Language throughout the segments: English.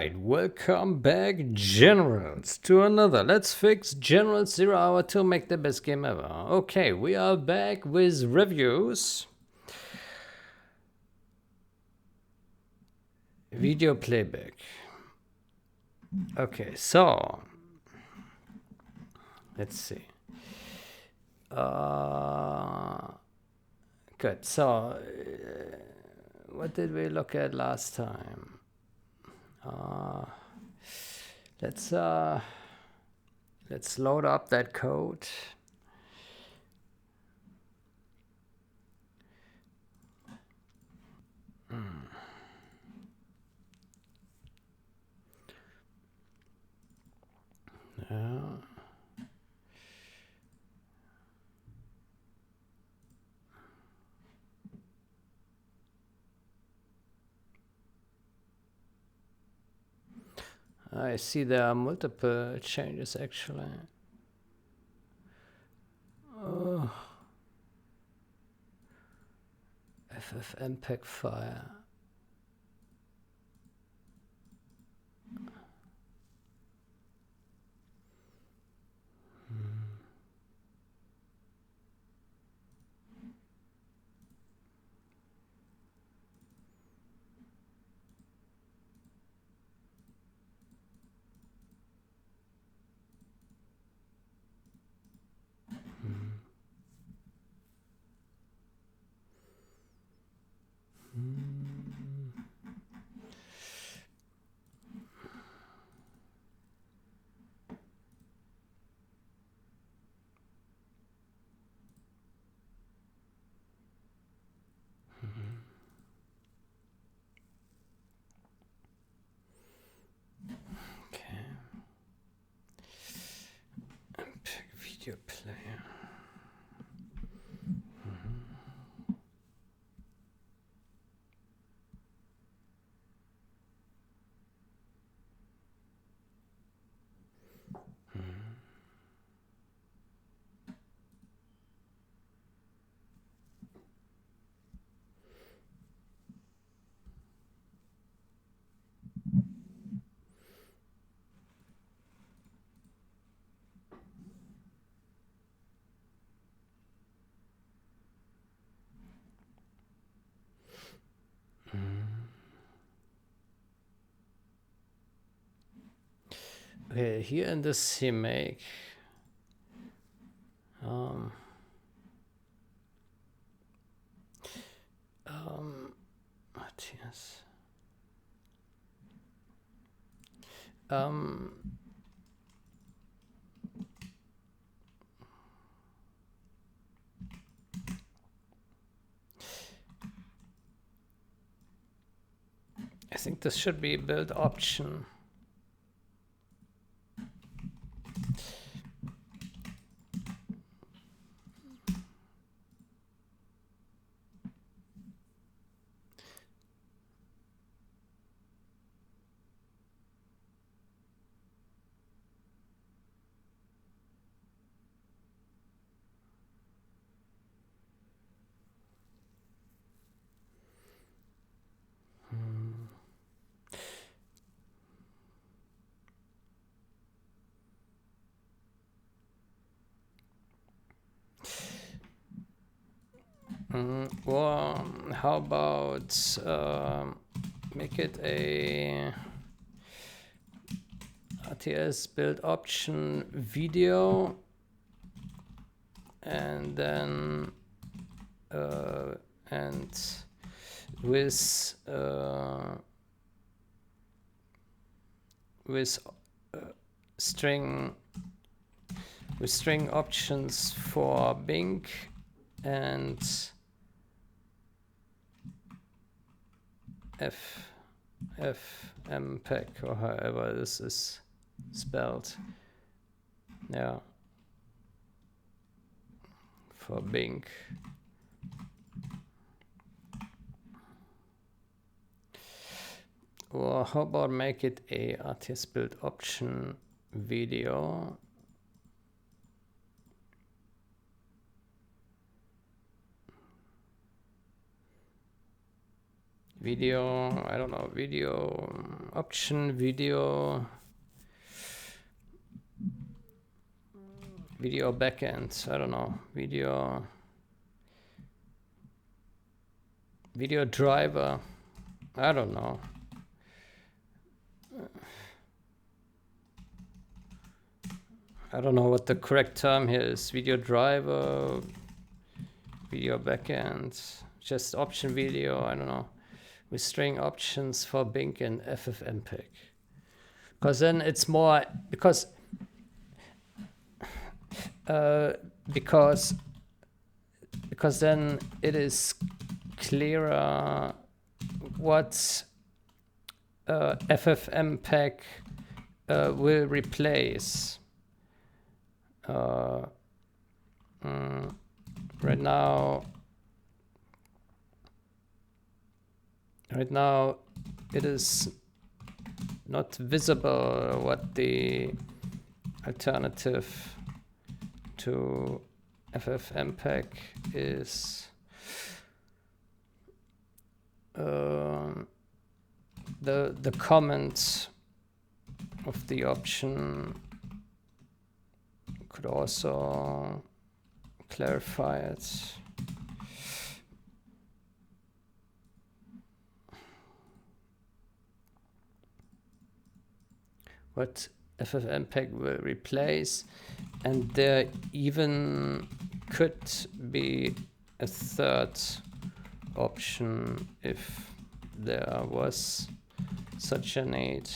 Alright, welcome back, generals, to another Let's Fix Generals 0 Hour to make the best game ever. Okay, we are back with reviews. Video playback. Okay, so let's see. Good. So, what did we look at last time? Let's load up that code. Yeah. I see there are multiple changes actually. Oh. ffmpeg file. Okay. mpeg video player. Okay, here in this CMake, what is I think this should be a build option. Well, how about make it a RTS build option video, and then and with string options for Bing and ffmpeg, or however this is spelled. Yeah, for Bing. Or how about make it a RTS build option video? video, I don't know, video, option, video backend, I don't know, video driver, I don't know. I don't know what the correct term here is. Video driver, video backend, just option video, I don't know. With string options for Bing and ffmpeg. Because then it's more, because then it is clearer what ffmpeg will replace. Right now it is not visible what the alternative to ffmpeg is. The comment of the option could also clarify it. What ffmpeg will replace, and there even could be a third option if there was such a need.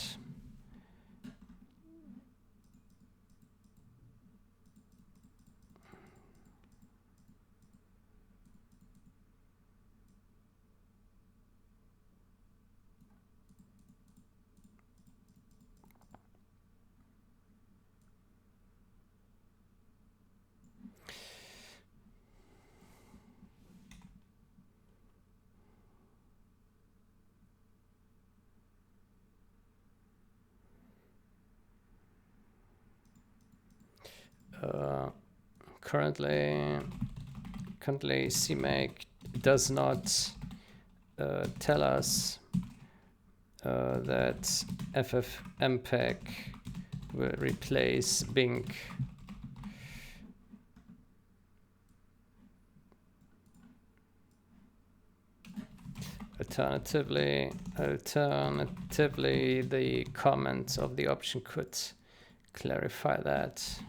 Currently CMake does not tell us that ffmpeg will replace Bing. Alternatively, the comment of the option could clarify that.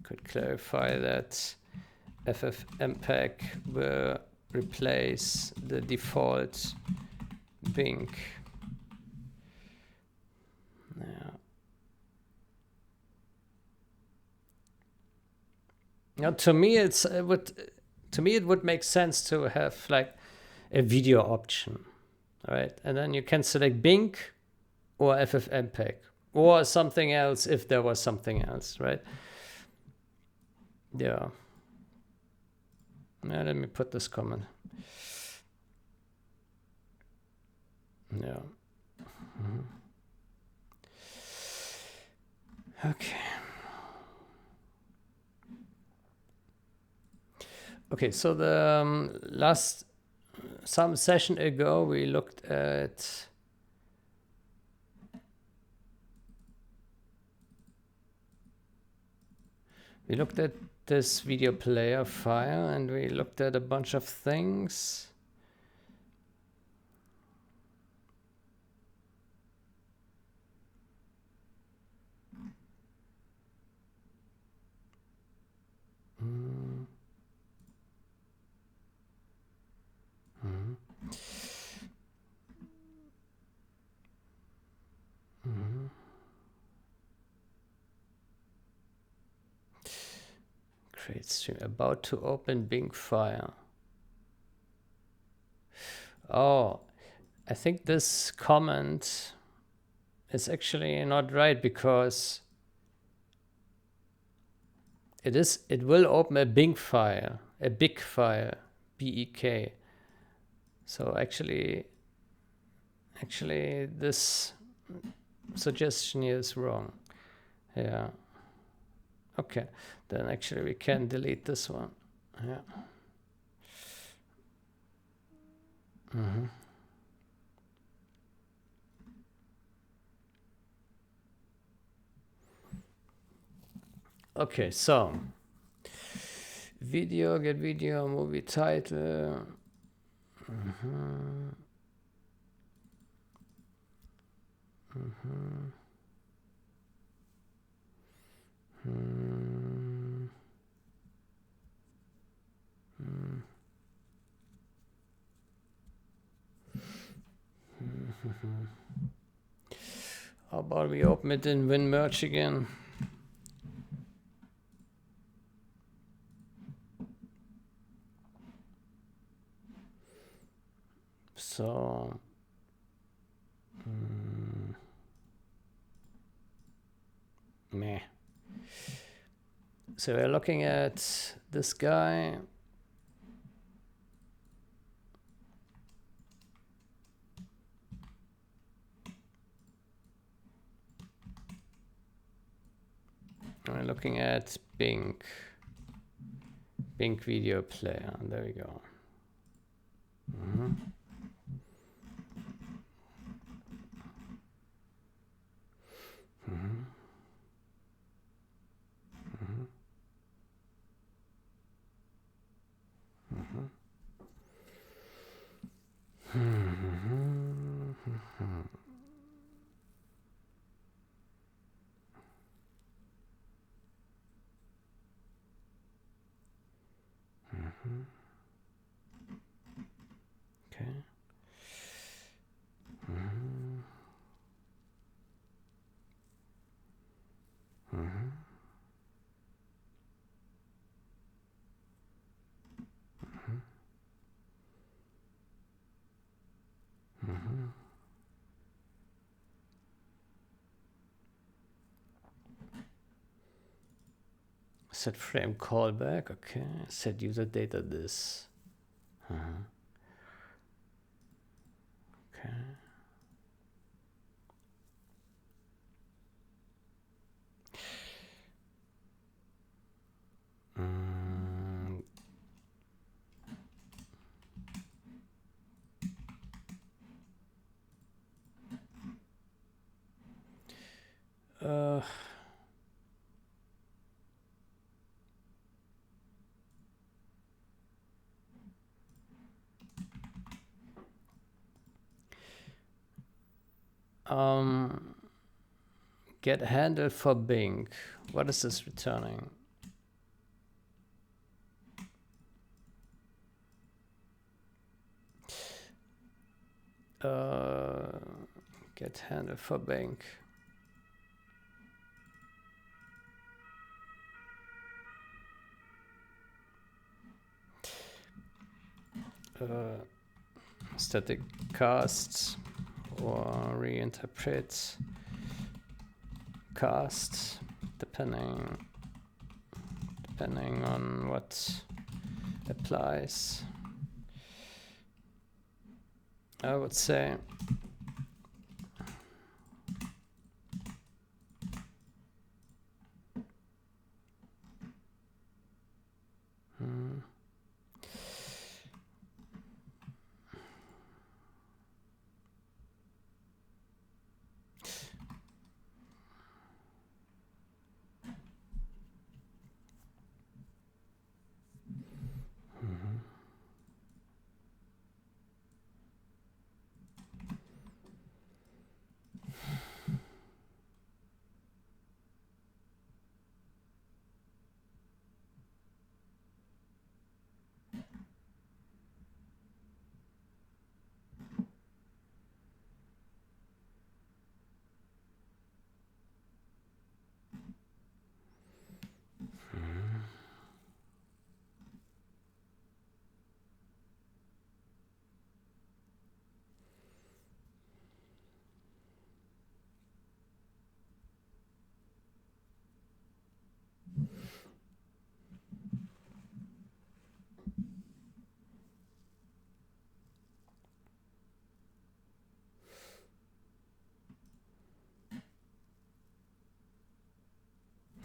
Could clarify that ffmpeg will replace the default Bing. Yeah. Now, to me, it would make sense to have like a video option, right? And then you can select Bing or ffmpeg or something else if there was something else, right? Yeah. Now let me put this comment. Yeah. Okay. Okay, so the some session ago we looked at this video player file and we looked at a bunch of things. Create stream, about to open Bing file. Oh, I think this comment is actually not right because It will open a big file, BEK. So actually this suggestion here is wrong. Yeah. Okay, then actually we can delete this one. Yeah. Okay, so video, get video, movie title. How about we open it in WinMerge again? So meh. So we're looking at this guy. We're looking at Bing video player. There we go. Okay. Set frame callback. Okay. Set user data this. Okay. Get handle for Bing. What is this returning? Get handle for Bing. Static cast or reinterpret cast depending on what applies. I would say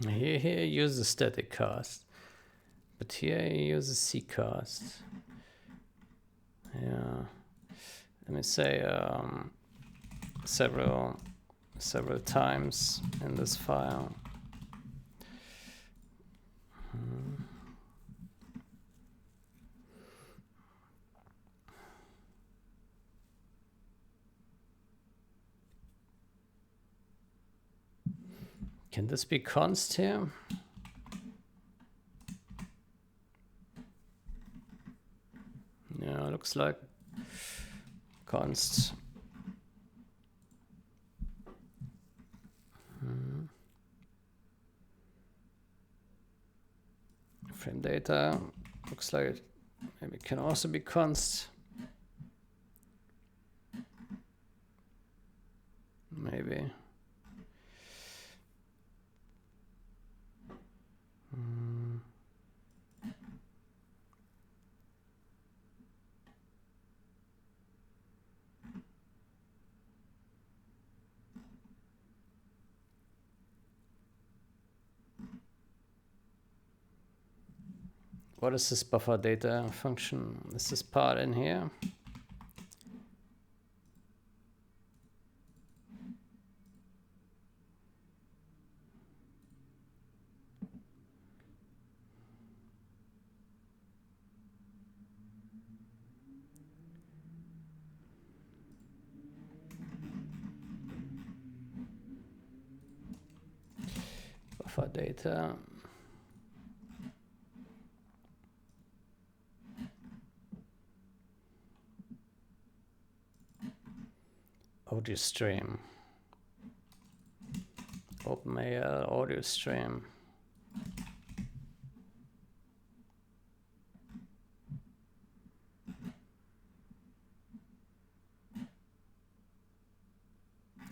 Here he uses static cast, but here he uses ccast. Yeah, let me say several times in this file. Can this be const here? Yeah, looks like const. Frame data looks like it maybe can also be const. Maybe. What is this buffer data function? Is this part in here? Buffer data. Audio stream. OpenAL audio stream.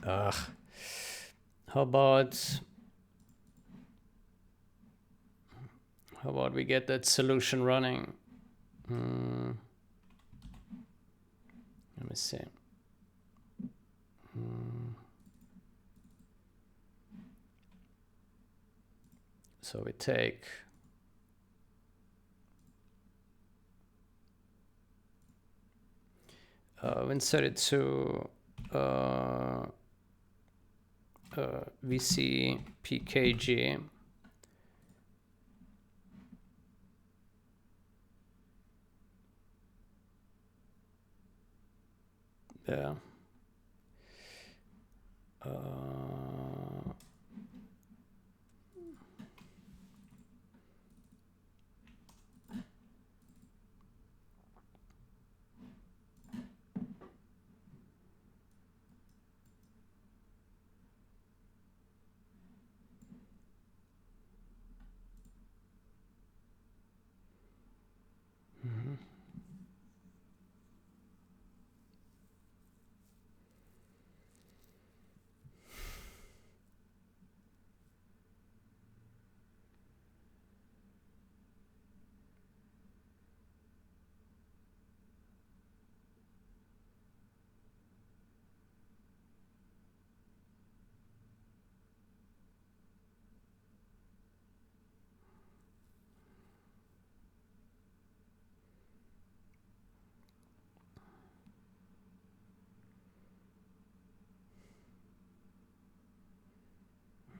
Ugh. How about we get that solution running? Let me see. So we take Win32 ffmpeg. Yeah.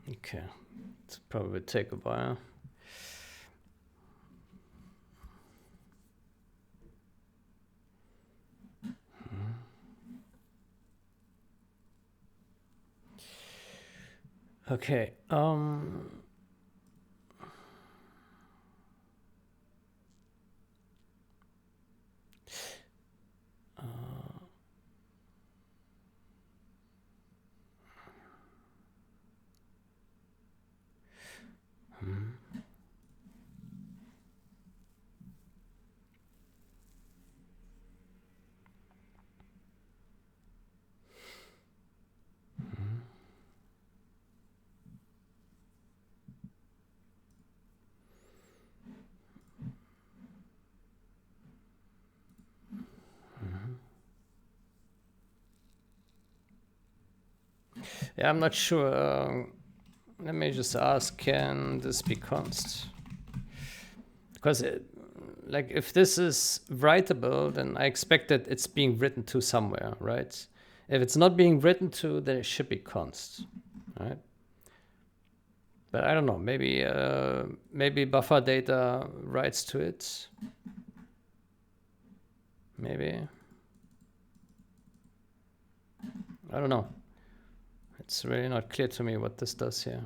Okay, it's probably take a while. Okay. Yeah, I'm not sure let me just ask, can this be const? Because like if this is writable, then I expect that it's being written to somewhere, right? If it's not being written to, then it should be const, right? But I don't know, maybe buffer data writes to it. Maybe. I don't know. It's really not clear to me what this does here.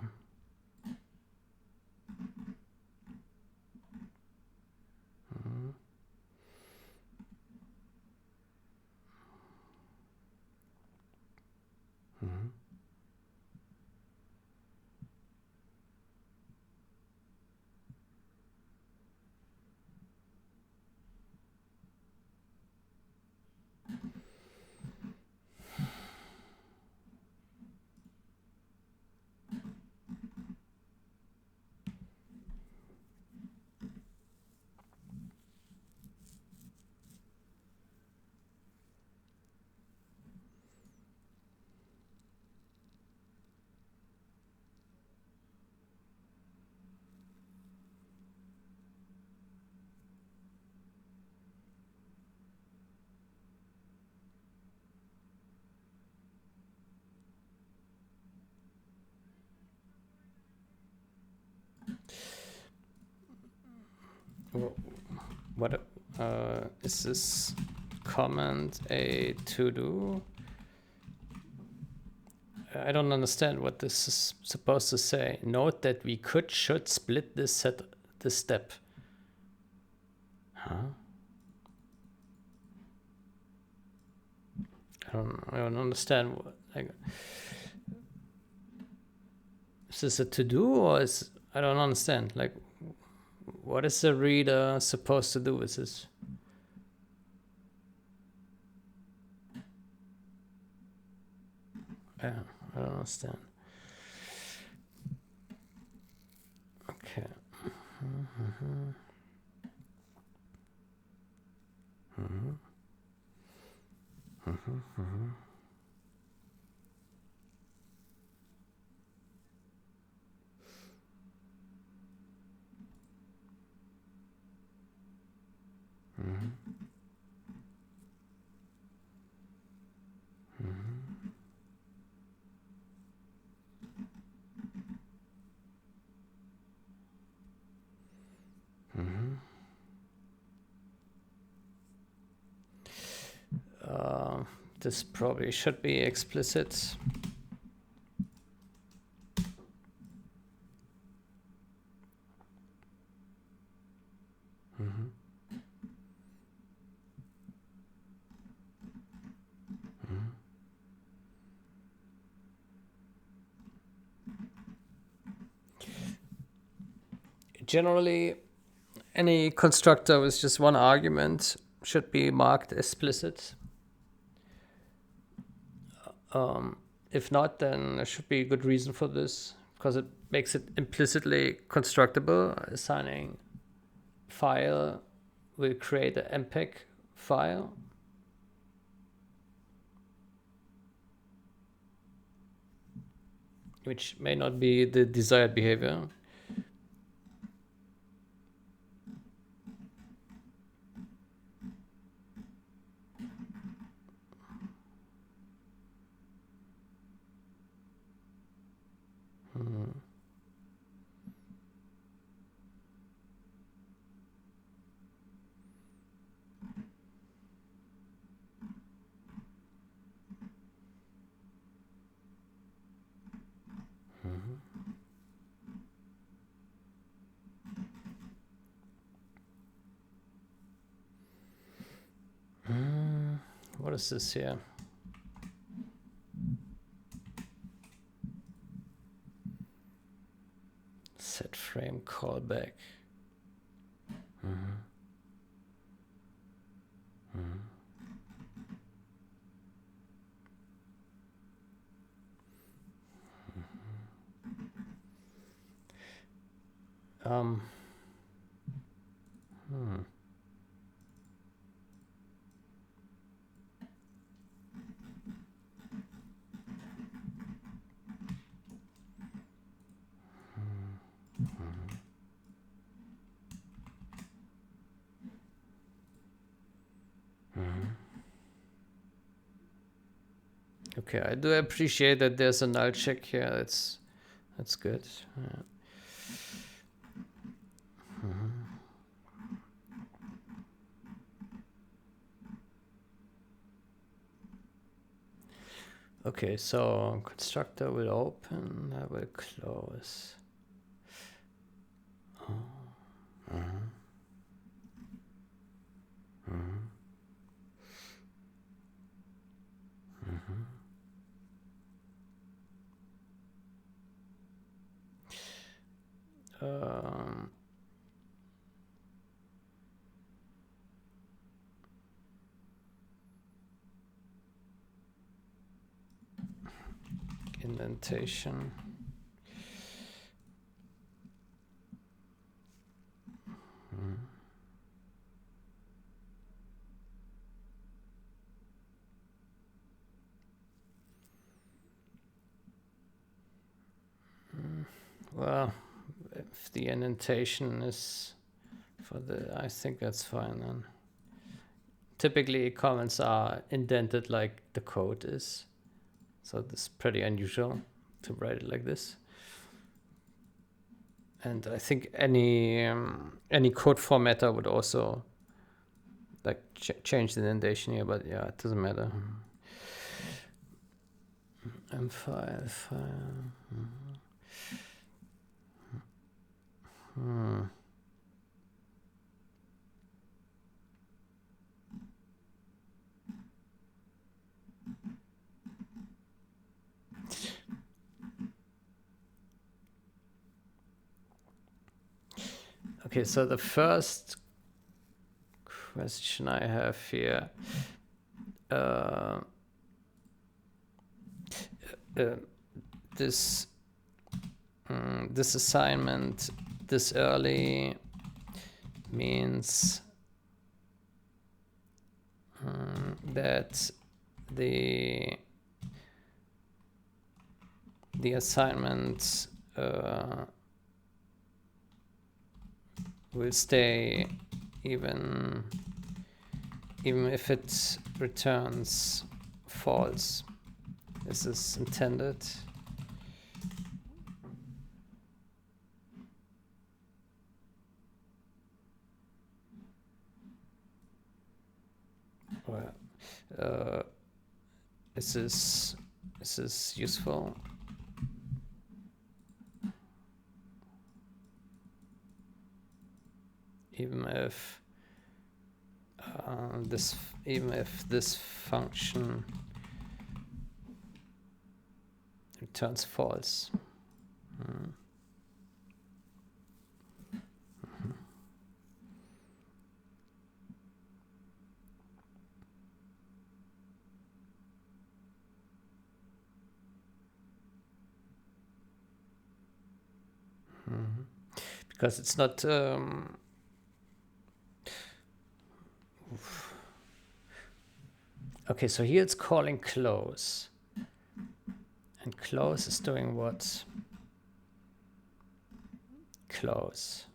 What is this comment a to-do? I don't understand what this is supposed to say. Note that we should split this step. Huh? I don't understand what, like, is this a to-do or is, I don't understand. Like, what is the reader supposed to do with this? Yeah, I don't understand. Okay. This probably should be explicit. Generally, any constructor with just one argument should be marked explicit. If not, then there should be a good reason for this, because it makes it implicitly constructible. Assigning file will create an mpeg file. Which may not be the desired behavior. What is this here? Set frame callback. Okay, I do appreciate that there's a null check here. That's good. Yeah. Okay, so constructor will open, I will close. Um, indentation. Well, if the indentation is for the, I think that's fine then. Typically comments are indented like the code is. So this is pretty unusual to write it like this. And I think any code formatter would also like change the indentation here, but yeah, it doesn't matter. File. Okay, so the first question I have here, this assignment this early means that the assignment will stay even if it returns false. Is this intended? Well, is this useful? Even if this function returns false. Because it's not okay, so here it's calling close, and close is doing what? Close.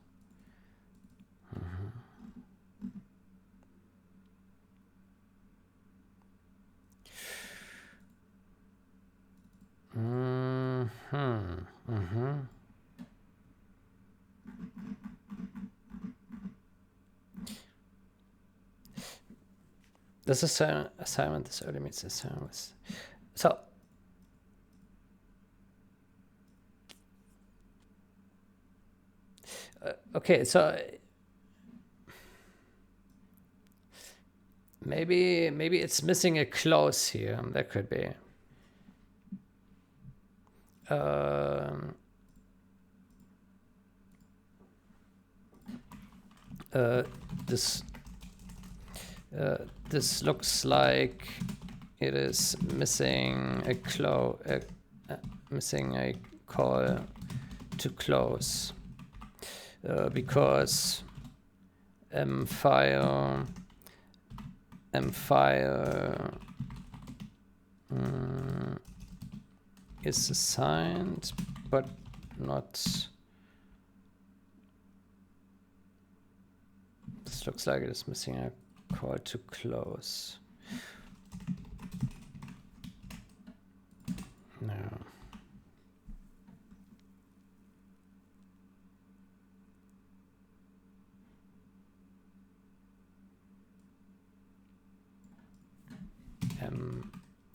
This assignment this early means assignment. So okay, so maybe it's missing a clause here. That could be. This looks like it is missing a missing a call to close because mfile is assigned but not. This looks like it is missing a call to close.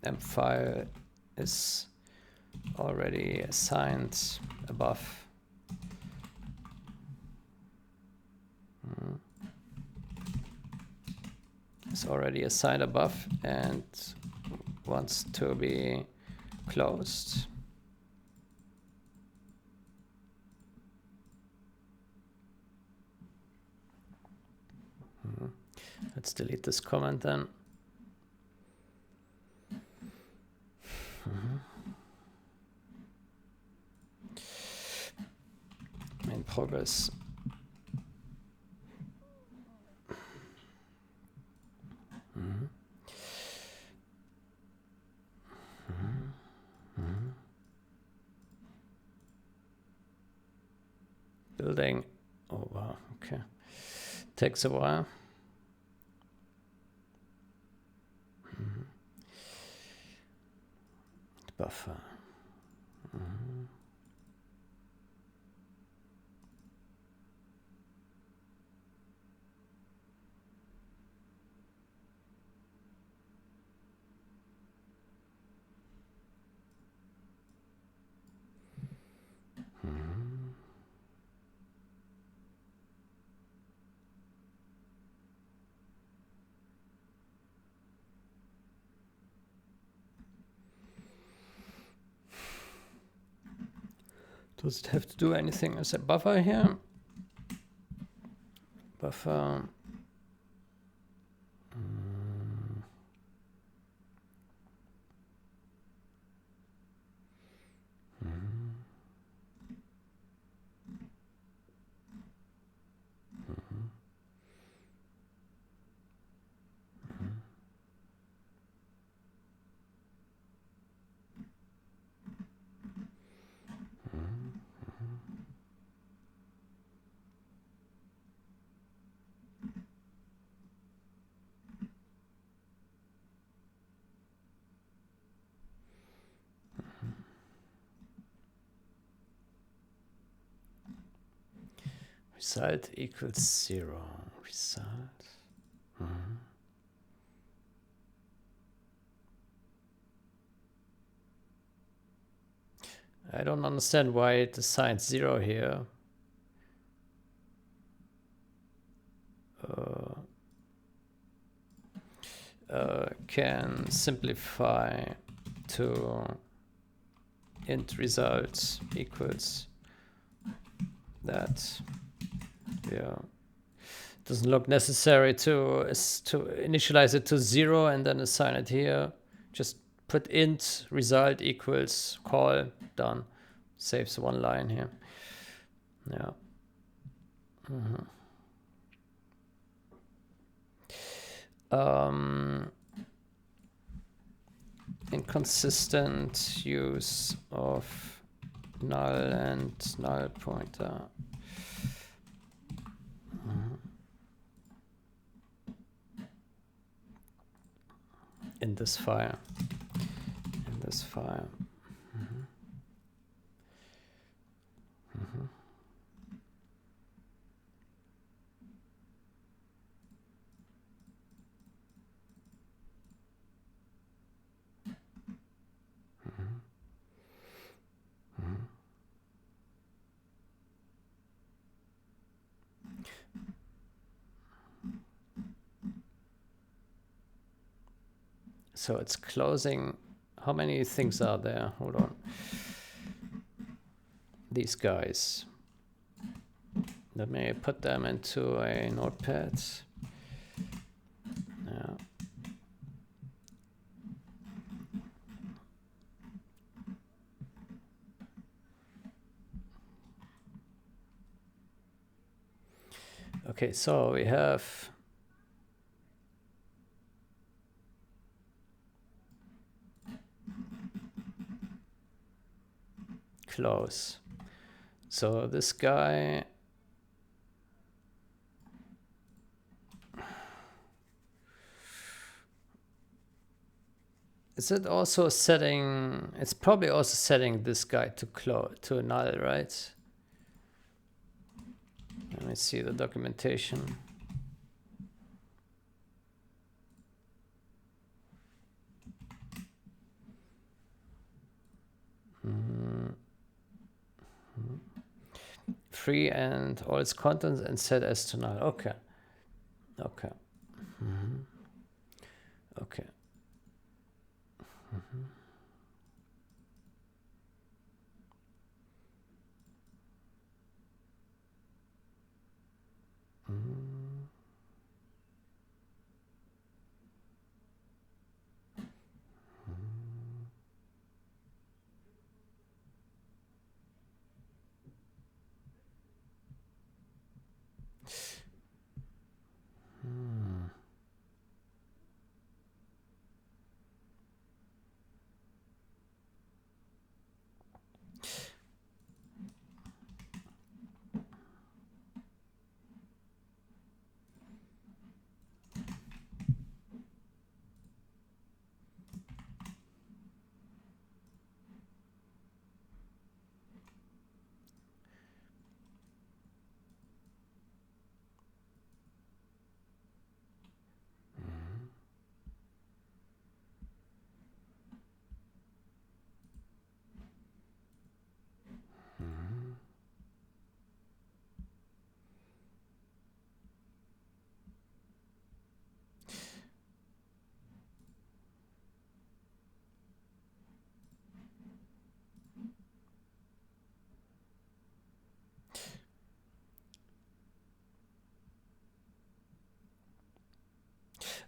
emp file is already assigned above. It's already assigned above and wants to be closed. Let's delete this comment then. In progress. Building. Oh wow, okay. Takes a while. Buffer. Does it have to do anything as a buffer here? Buffer. Result equals 0. Result. I don't understand why it assigns 0 here. Can simplify to int results equals that. Yeah, doesn't look necessary to initialize it to 0 and then assign it here. Just put int result equals call, done. Saves one line here. Yeah. Inconsistent use of null and null pointer. In this file. So it's closing. How many things are there? Hold on. These guys. Let me put them into a notepad. Yeah. Okay, so we have close. So this guy is it also setting? It's probably also setting this guy to close to null, right? Let me see the documentation. tree and all its contents and set as to null. Okay. Okay. Okay.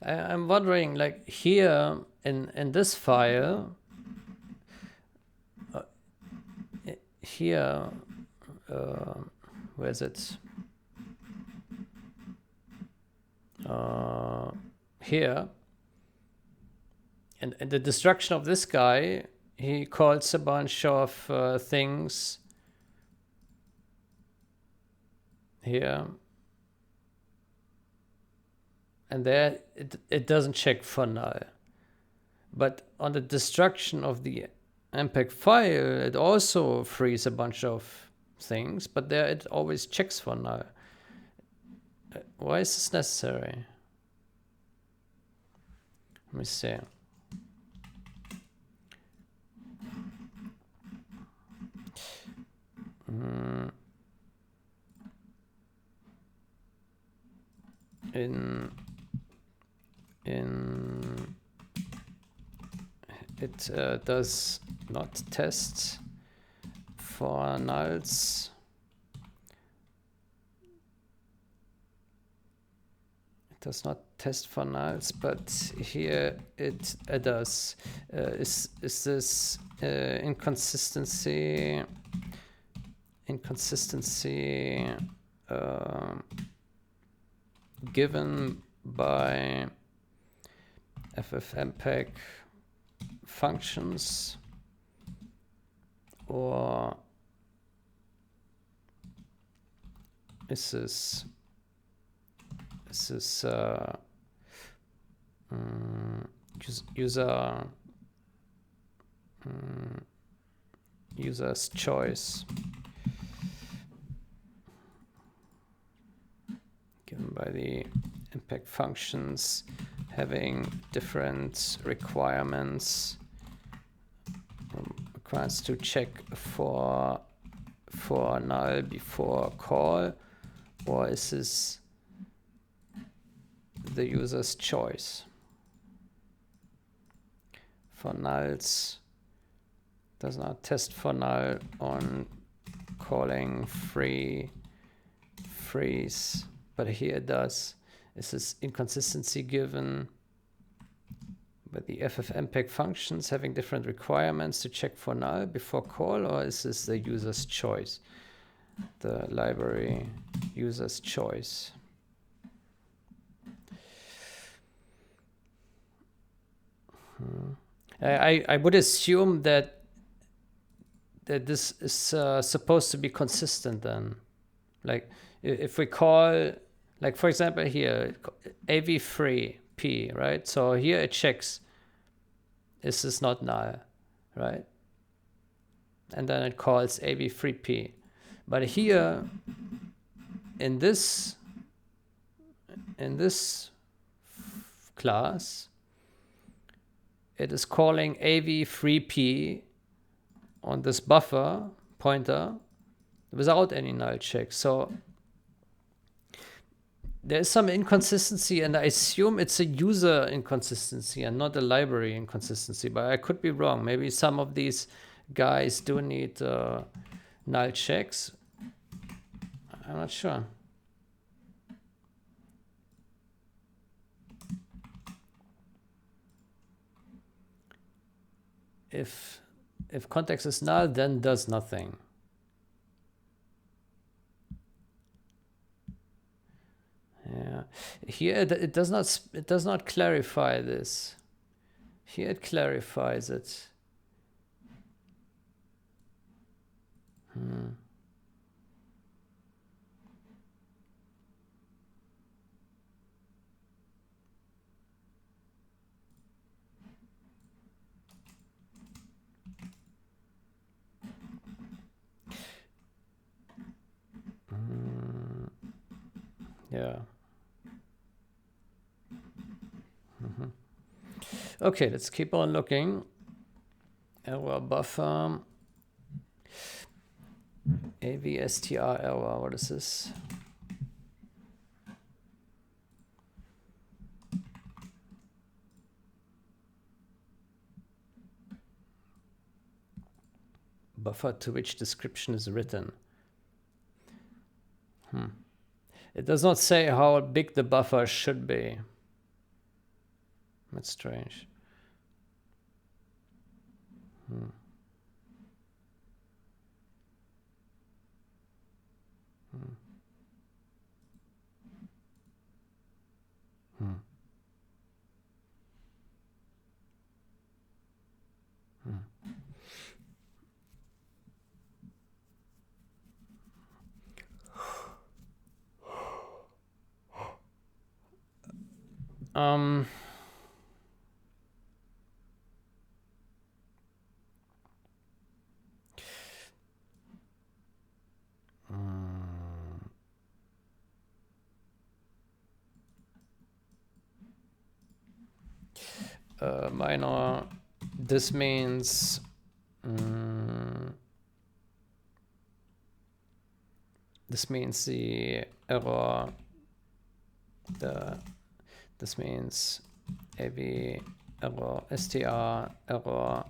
I'm wondering, like here in this file, here, where is it? Here, and the destruction of this guy, he calls a bunch of things here, and there it doesn't check for null. But on the destruction of the mpeg file, it also frees a bunch of things, but there it always checks for null. Why is this necessary? Let me see. It does not test for nulls. It does not test for nulls, but here it does. Is this inconsistency given by ffmpeg functions, or is this user's choice given by the mpeg functions having different requirements to check for null before call, or is this the user's choice? For nulls, does not test for null on calling freeze, but here it does. Is this inconsistency given by the ffmpeg functions having different requirements to check for null before call, or is this the user's choice? The library user's choice. I would assume that this is supposed to be consistent then. Like if we call, like for example here, av3p, right? So here it checks, is this not null, right? And then it calls av3p. But here in this class, it is calling av3p on this buffer pointer without any null check. So there is some inconsistency, and I assume it's a user inconsistency and not a library inconsistency, but I could be wrong. Maybe some of these guys do need null checks. I'm not sure. If context is null, then does nothing. Yeah, here it does not clarify this. Here it clarifies it. Yeah. Okay, let's keep on looking. Error buffer. AVSTR error. What is this? Buffer to which description is written. It does not say how big the buffer should be. That's strange. Minor. This means the error. This means AV error, str error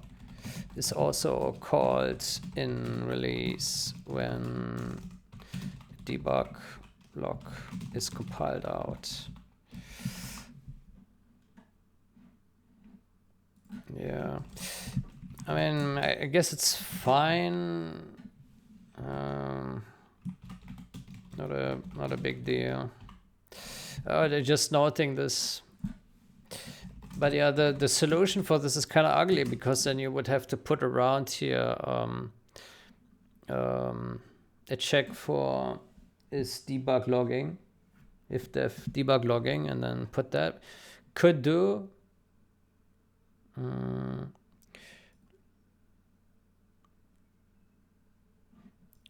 is also called in release when debug log is compiled out. Yeah, I mean, I guess it's fine. Not a big deal. They're just noting this. But yeah, the solution for this is kind of ugly, because then you would have to put around here a check for is debug logging, if def debug logging, and then put that. Could do.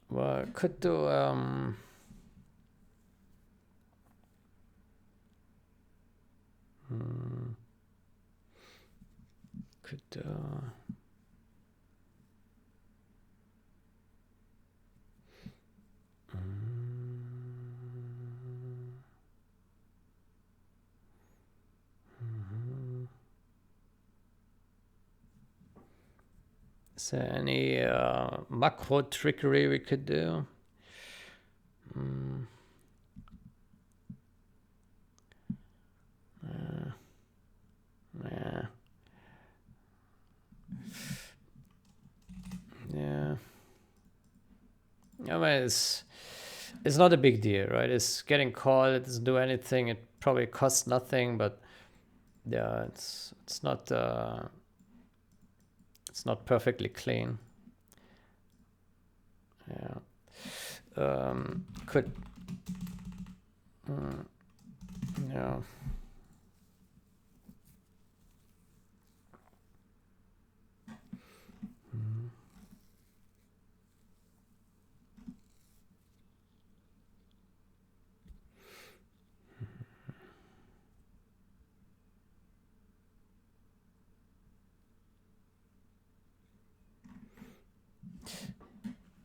Well, could do. Could is there any macro trickery we could do? Yeah. Yeah. I mean, it's not a big deal, right? It's getting called. It doesn't do anything. It probably costs nothing, but yeah, it's not perfectly clean. Yeah. Could. Yeah.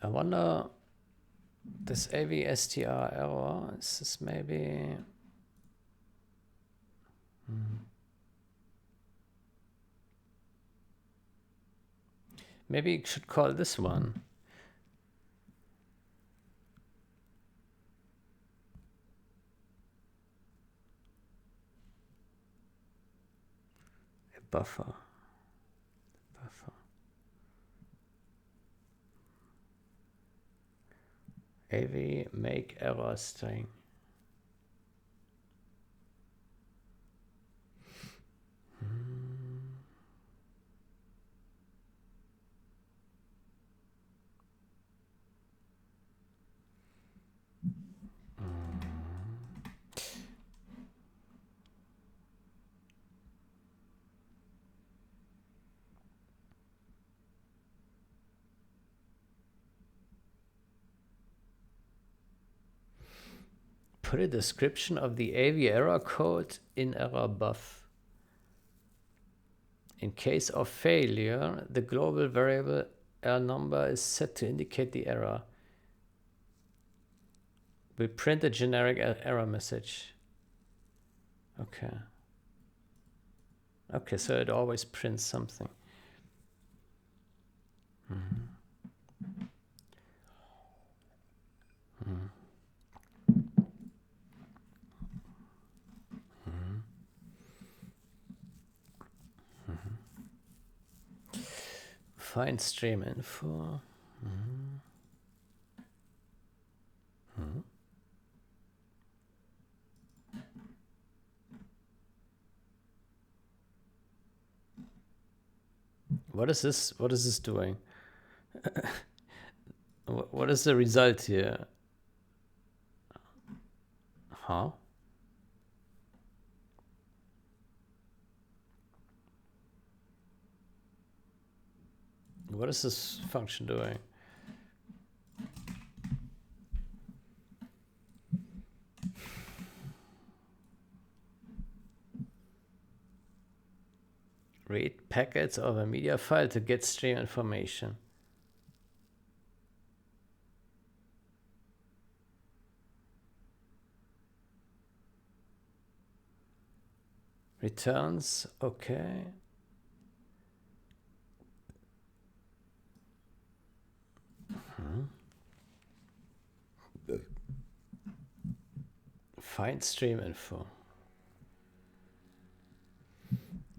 I wonder This AVSTR error, is this maybe... Maybe you should call this one. A buffer. AV make error string. Put a description of the AV error code in error buff. In case of failure, the global variable error number is set to indicate the error. We print a generic error message. Okay. Okay, so it always prints something. Find stream info. What is this? What is this doing? What is the result here? Huh? What is this function doing? Read packets of a media file to get stream information. Returns, okay. Find stream info.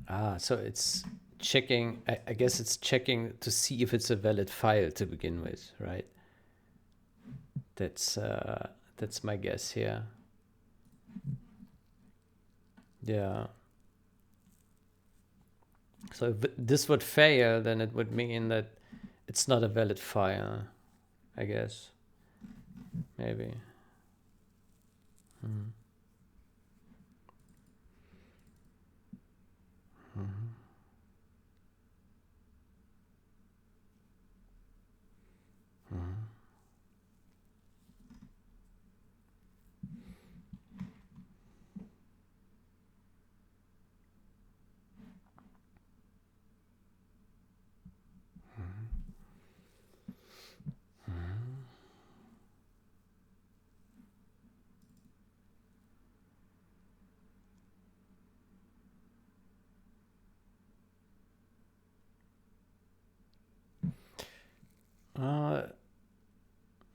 Ah, so it's checking, I guess it's checking to see if it's a valid file to begin with, right? That's my guess here. Yeah. So if this would fail, then it would mean that it's not a valid file, I guess. Maybe.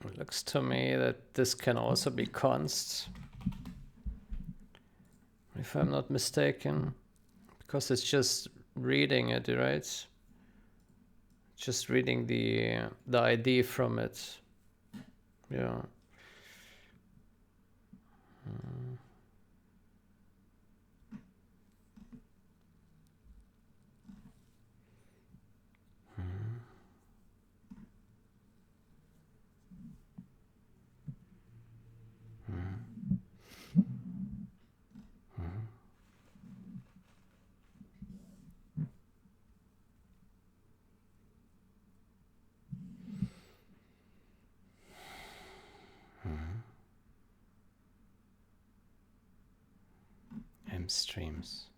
It looks to me that this can also be const, if I'm not mistaken, because it's just reading it, right? Just reading the ID from it. Yeah. Streams.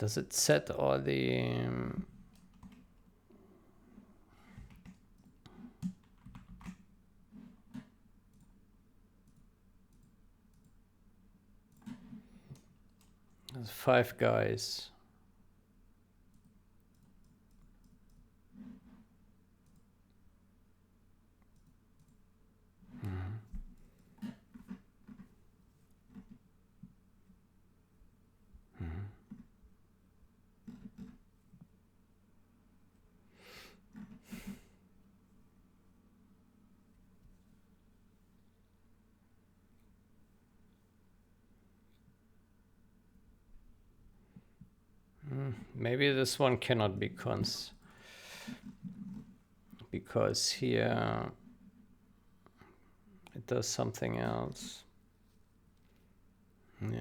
Does it set all the there's 5 guys. Maybe this one cannot be cons, because here it does something else. Yeah.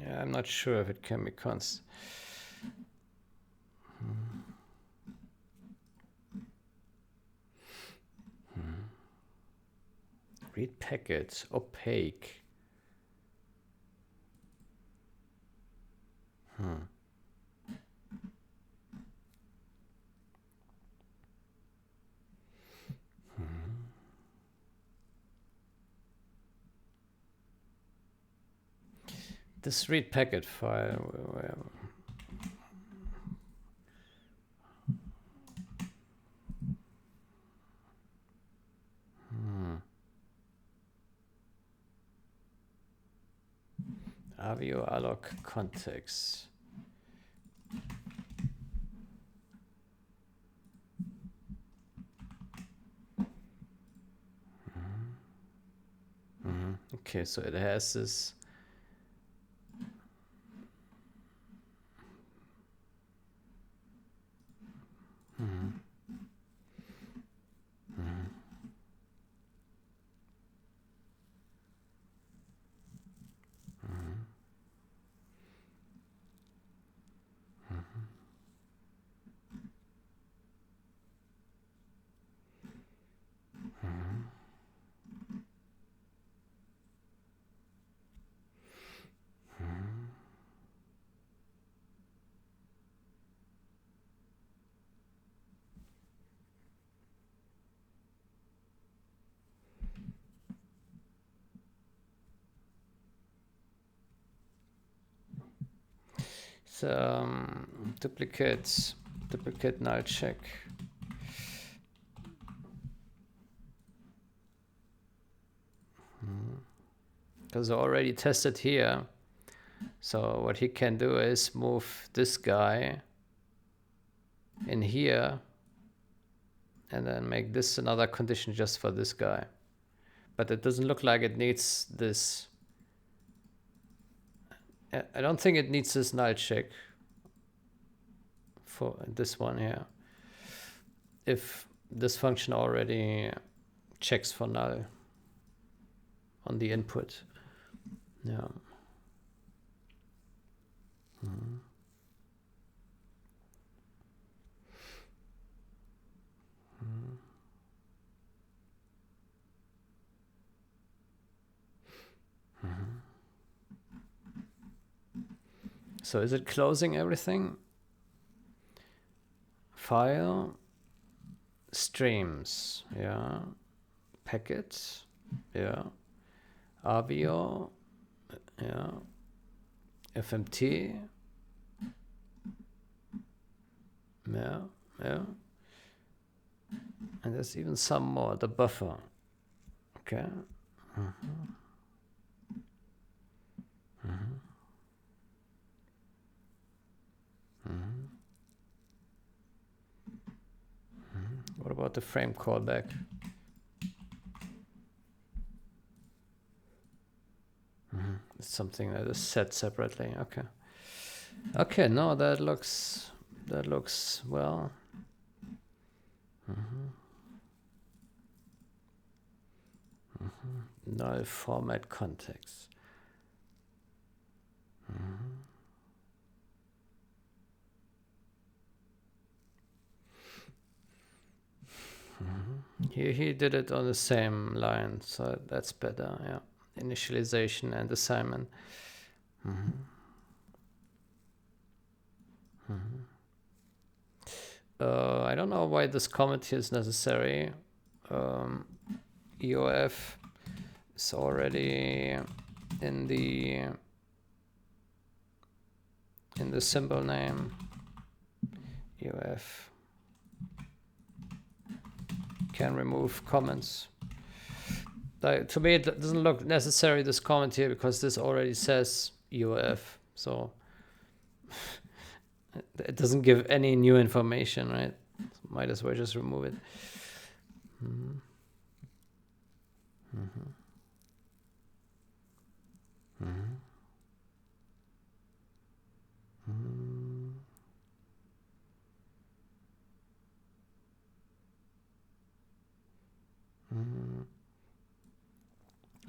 Yeah, I'm not sure if it can be cons. Read packets, opaque. This read packet file. Avio alloc context. Okay, so it has this. Duplicate null check. Because I already tested here. So what he can do is move this guy in here and then make this another condition just for this guy. But it doesn't look like it needs this. I don't think it needs this null check for this one here. If this function already checks for null on the input. Yeah. So is it closing everything? File, streams, yeah. Packets, yeah. Avio, yeah. FMT, yeah, yeah. And there's even some more, the buffer. Okay. What about the frame callback? It's something that is set separately. Okay. Okay, no, that looks well. null format context. Here he did it on the same line, so that's better. Yeah, initialization and assignment. I don't know why this comment here is necessary. EOF is already in the symbol name. EOF can remove comments. Like, to me, it doesn't look necessary, this comment here, because this already says EOF. So it doesn't give any new information, right? So might as well just remove it.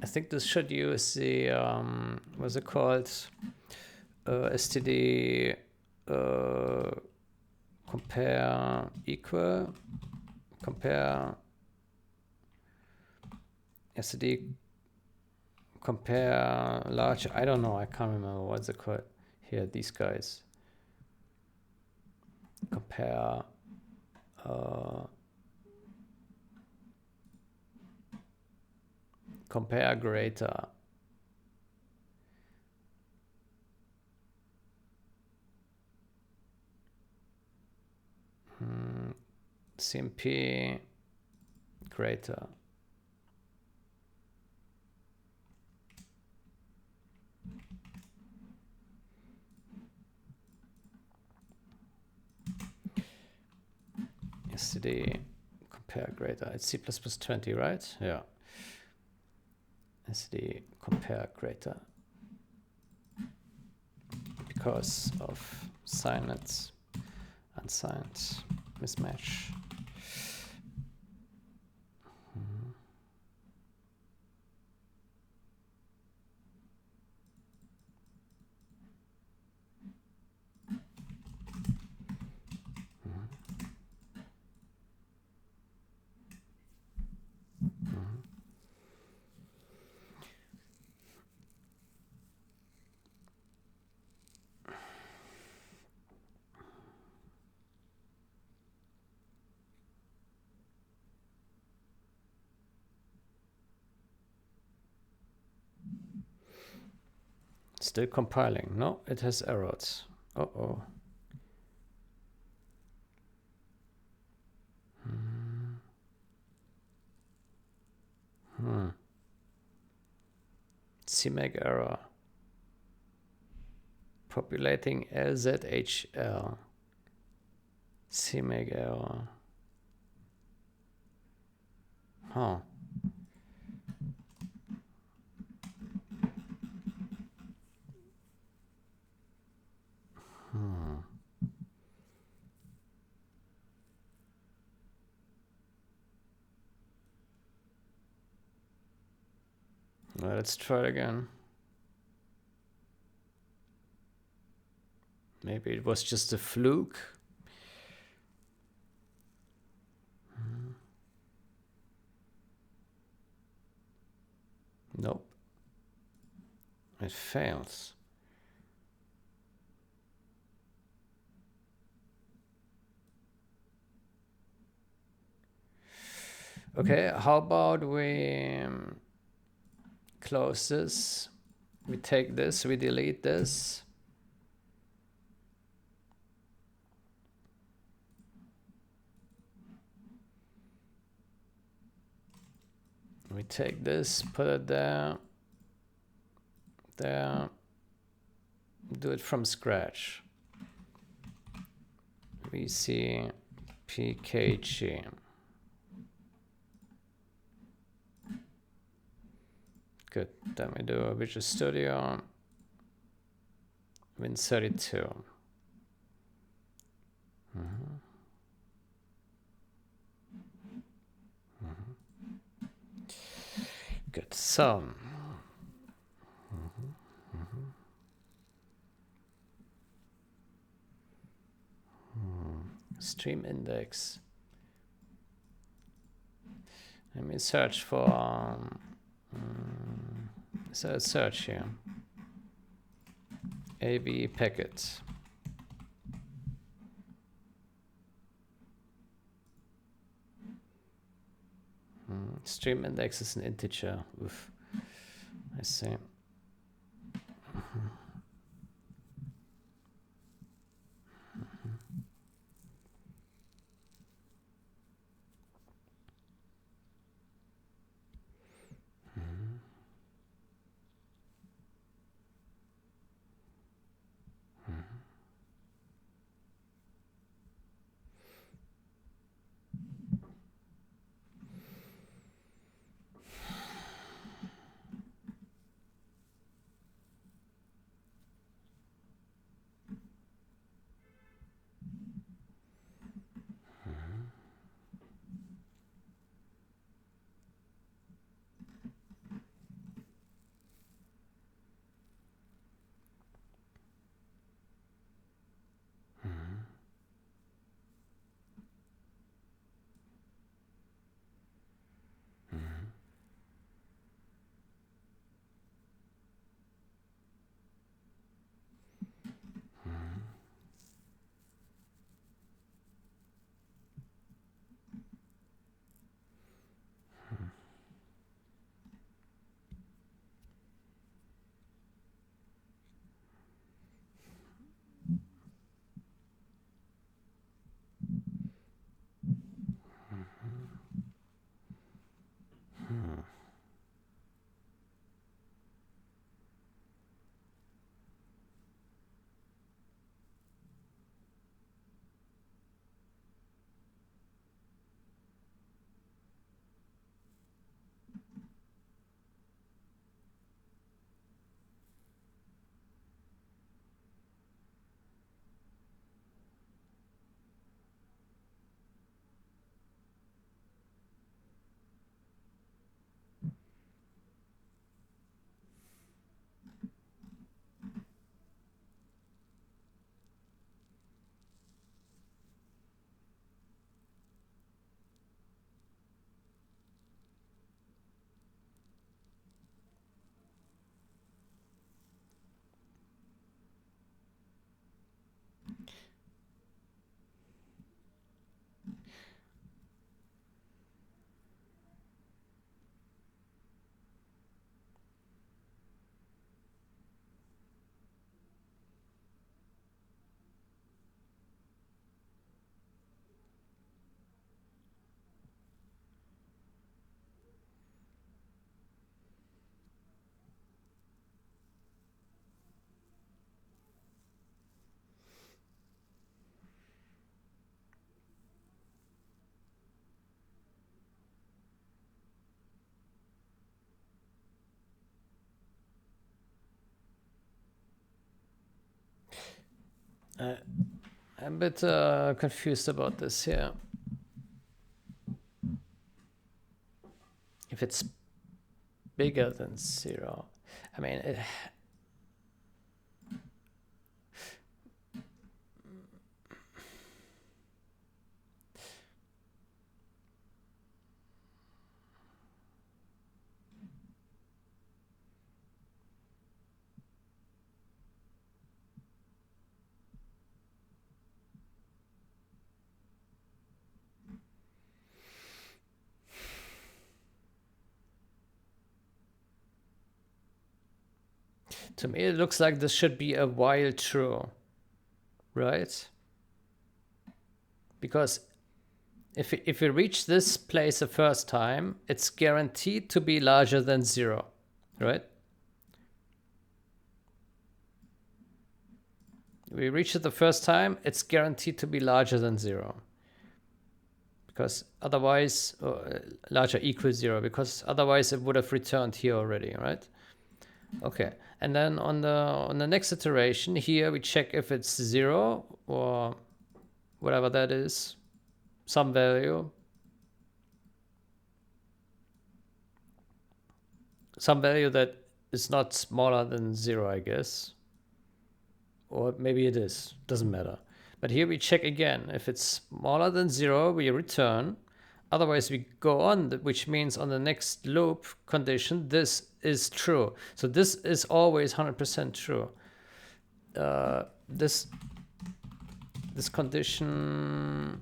I think this should use the what's it called, std compare equal, compare std compare large. I don't know, I can't remember what's it called here, these guys. Compare compare greater. CMP greater. std compare greater. It's C++20, right? Yeah. std compare greater, because of signed unsigned mismatch. Still compiling. No, it has errors. Uh-oh. CMake error. Populating LZHL. CMake error. Huh. Well, let's try it again. Maybe it was just a fluke. Nope. It fails. Okay, how about we close this? We take this, we delete this. We take this, put it there, there, do it from scratch. ffmpeg. Good. Then we do a Visual Studio, Win32. Good. So stream index. Let me search for so search here. AV packet. Stream index is an integer. Oof. I see. I'm a bit confused about this here. If it's bigger than 0, I mean, to me it looks like this should be a while true, right? Because if we reach this place the first time, it's guaranteed to be larger than 0, right? We reach it the first time, it's guaranteed to be larger than 0. Because otherwise, larger equals 0, because otherwise it would have returned here already, right? Okay, and then on the next iteration here, we check if it's 0 or whatever that is, some value. some value that is not smaller than 0, I guess. Or maybe it is, doesn't matter. But here we check again. If it's smaller than 0, we return. Otherwise, we go on, which means on the next loop condition, this is true. So this is always 100% true. This condition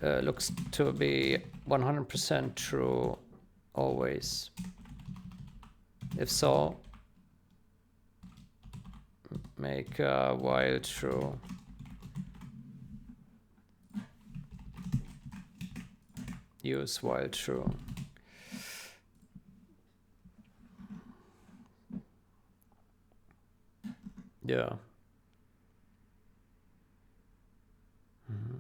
looks to be 100% true always. If so, make while true. Use while true. Yeah. Mm-hmm.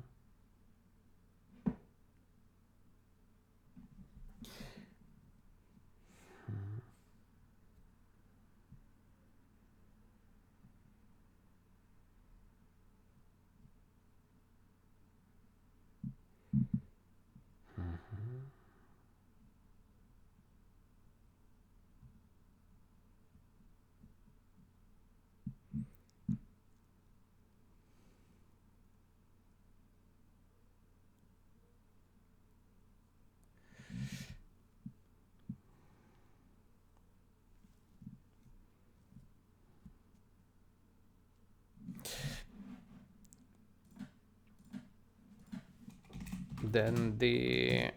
Then the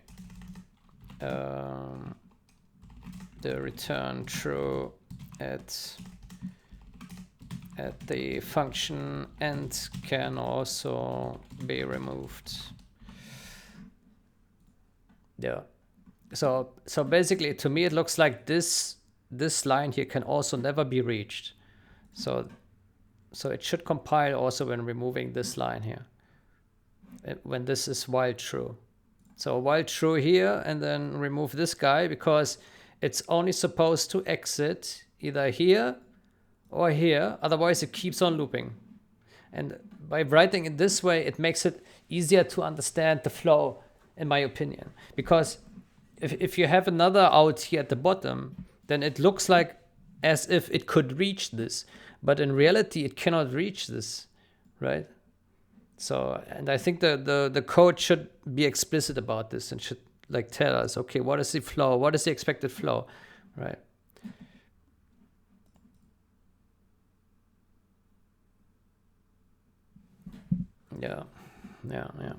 return true at the function end can also be removed. Yeah. So basically, to me, it looks like this line here can also never be reached. So it should compile also when removing this line here, when this is while true. So while true here, and then remove this guy, because it's only supposed to exit either here or here. Otherwise, it keeps on looping. And by writing it this way, it makes it easier to understand the flow, in my opinion. Because if you have another out here at the bottom, then it looks like as if it could reach this. But in reality, it cannot reach this, right? So, and I think the code should be explicit about this and should like tell us, okay, what is the flow? What is the expected flow, right? Yeah, yeah, yeah.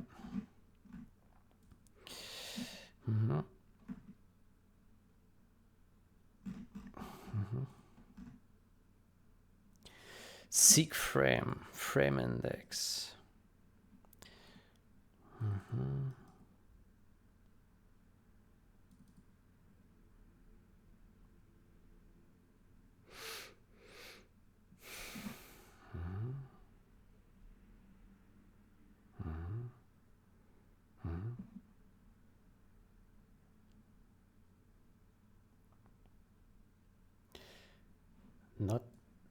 Mm-hmm. Mm-hmm. Seek frame index. Mm-hmm.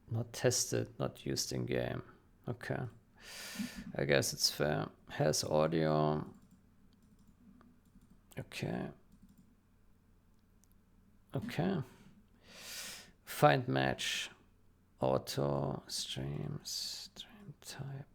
Not tested, not used in game. Okay. I guess it's fair. Has audio. Okay. Okay. Find match. Auto stream type.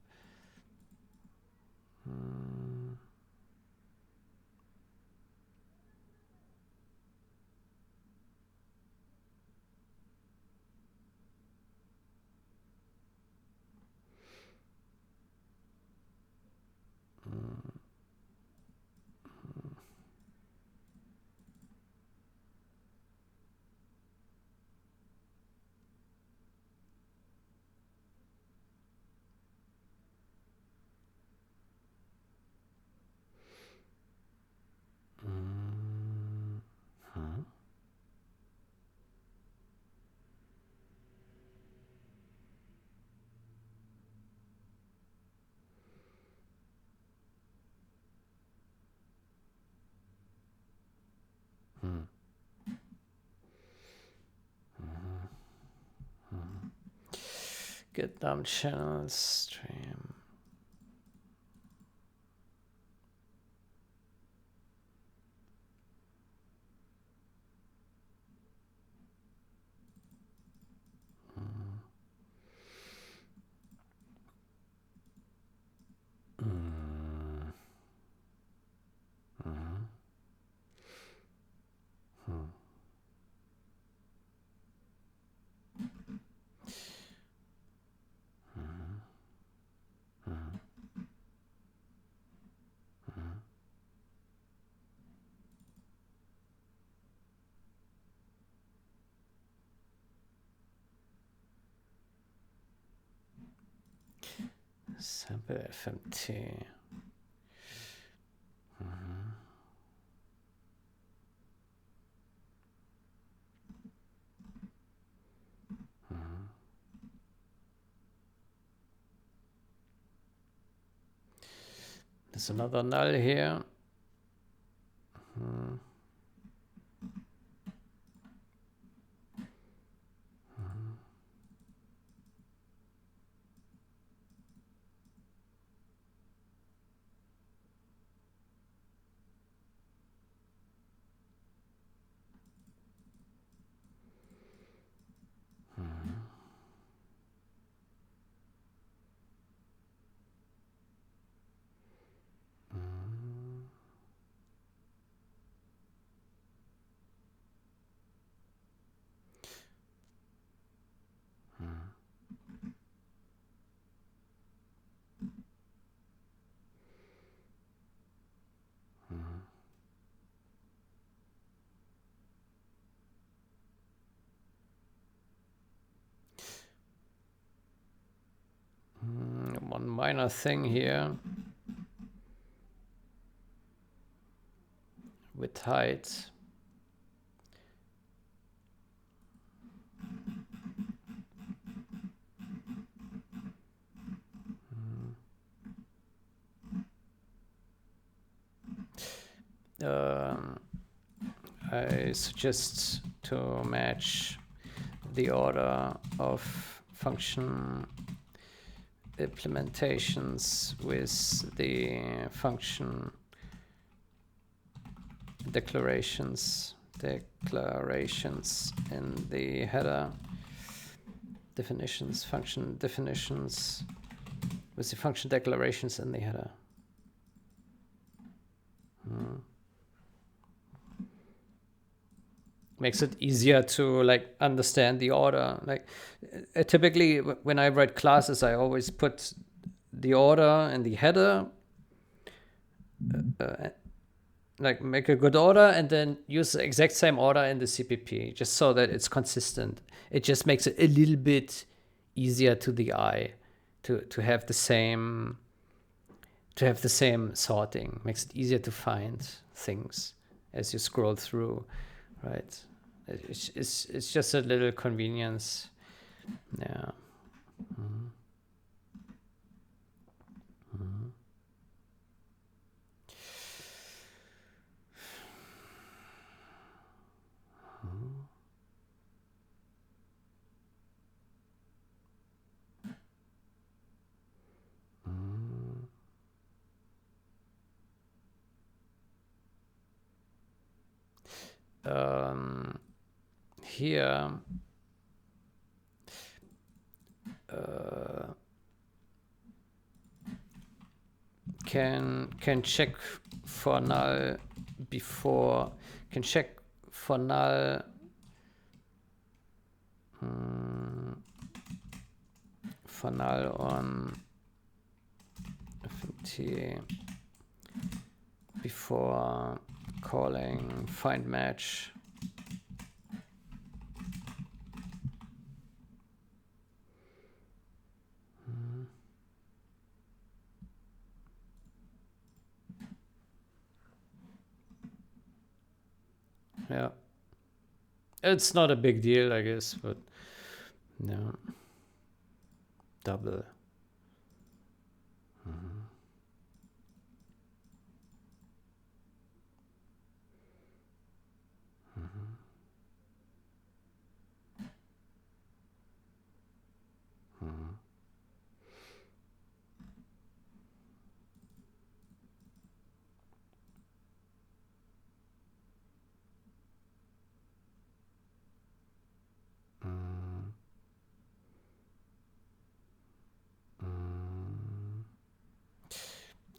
Get dump channels stream. Sample FMT. There's another null here. One minor thing here with height. I suggest to match the order of function implementations with the function declarations in the header, definitions, function definitions with the function declarations in the header. Makes it easier to like understand the order. Like typically when I write classes, I always put the order in the header, like make a good order, and then use the exact same order in the CPP, just so that it's consistent. It just makes it a little bit easier to the eye to have the same sorting. Makes it easier to find things as you scroll through, right? It's just a little convenience. Yeah. Here can check for null before, can check for null on FMT before calling find match. Yeah, it's not a big deal, I guess, but no. Double.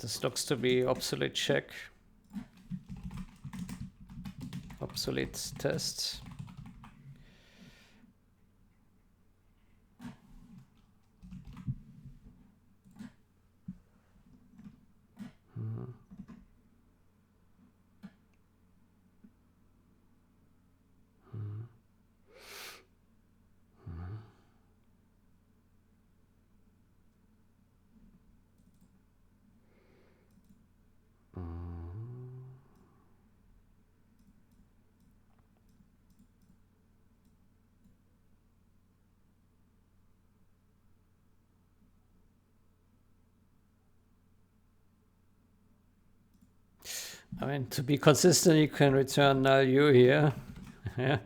This looks to be obsolete check. Obsolete test. I mean, to be consistent, you can return null u here. Yeah.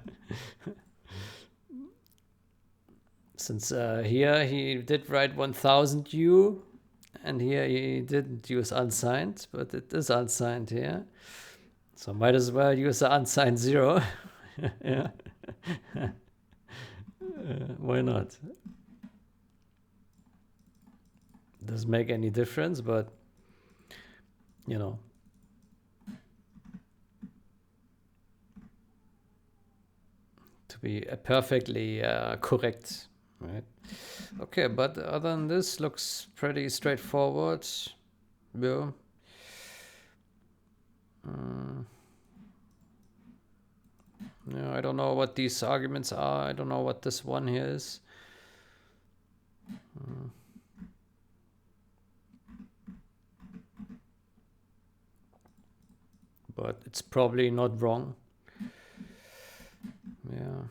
Since here he did write 1000 u, and here he didn't use unsigned, but it is unsigned here. So might as well use the unsigned 0. Yeah. Why not? Doesn't make any difference, but you know. To be perfectly correct, right? Okay, but other than this, looks pretty straightforward. Yeah. Yeah, I don't know what these arguments are. I don't know what this one here is. But it's probably not wrong. Yeah.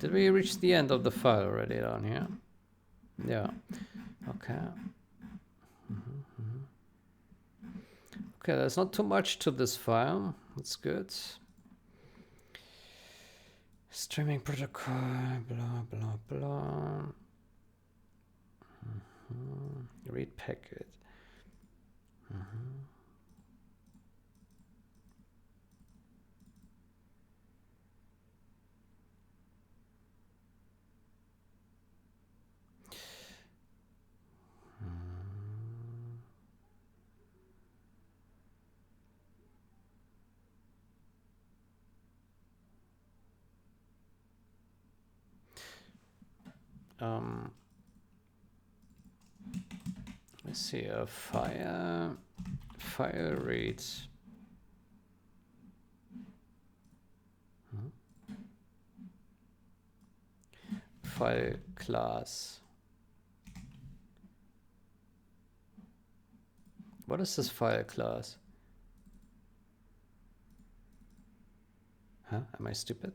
Did we reach the end of the file already down here? Yeah. Okay. Okay, there's not too much to this file. That's good. Streaming protocol, blah, blah, blah. Read packet. Let's see, a file reads. File class. What is this file class? Huh? Am I stupid?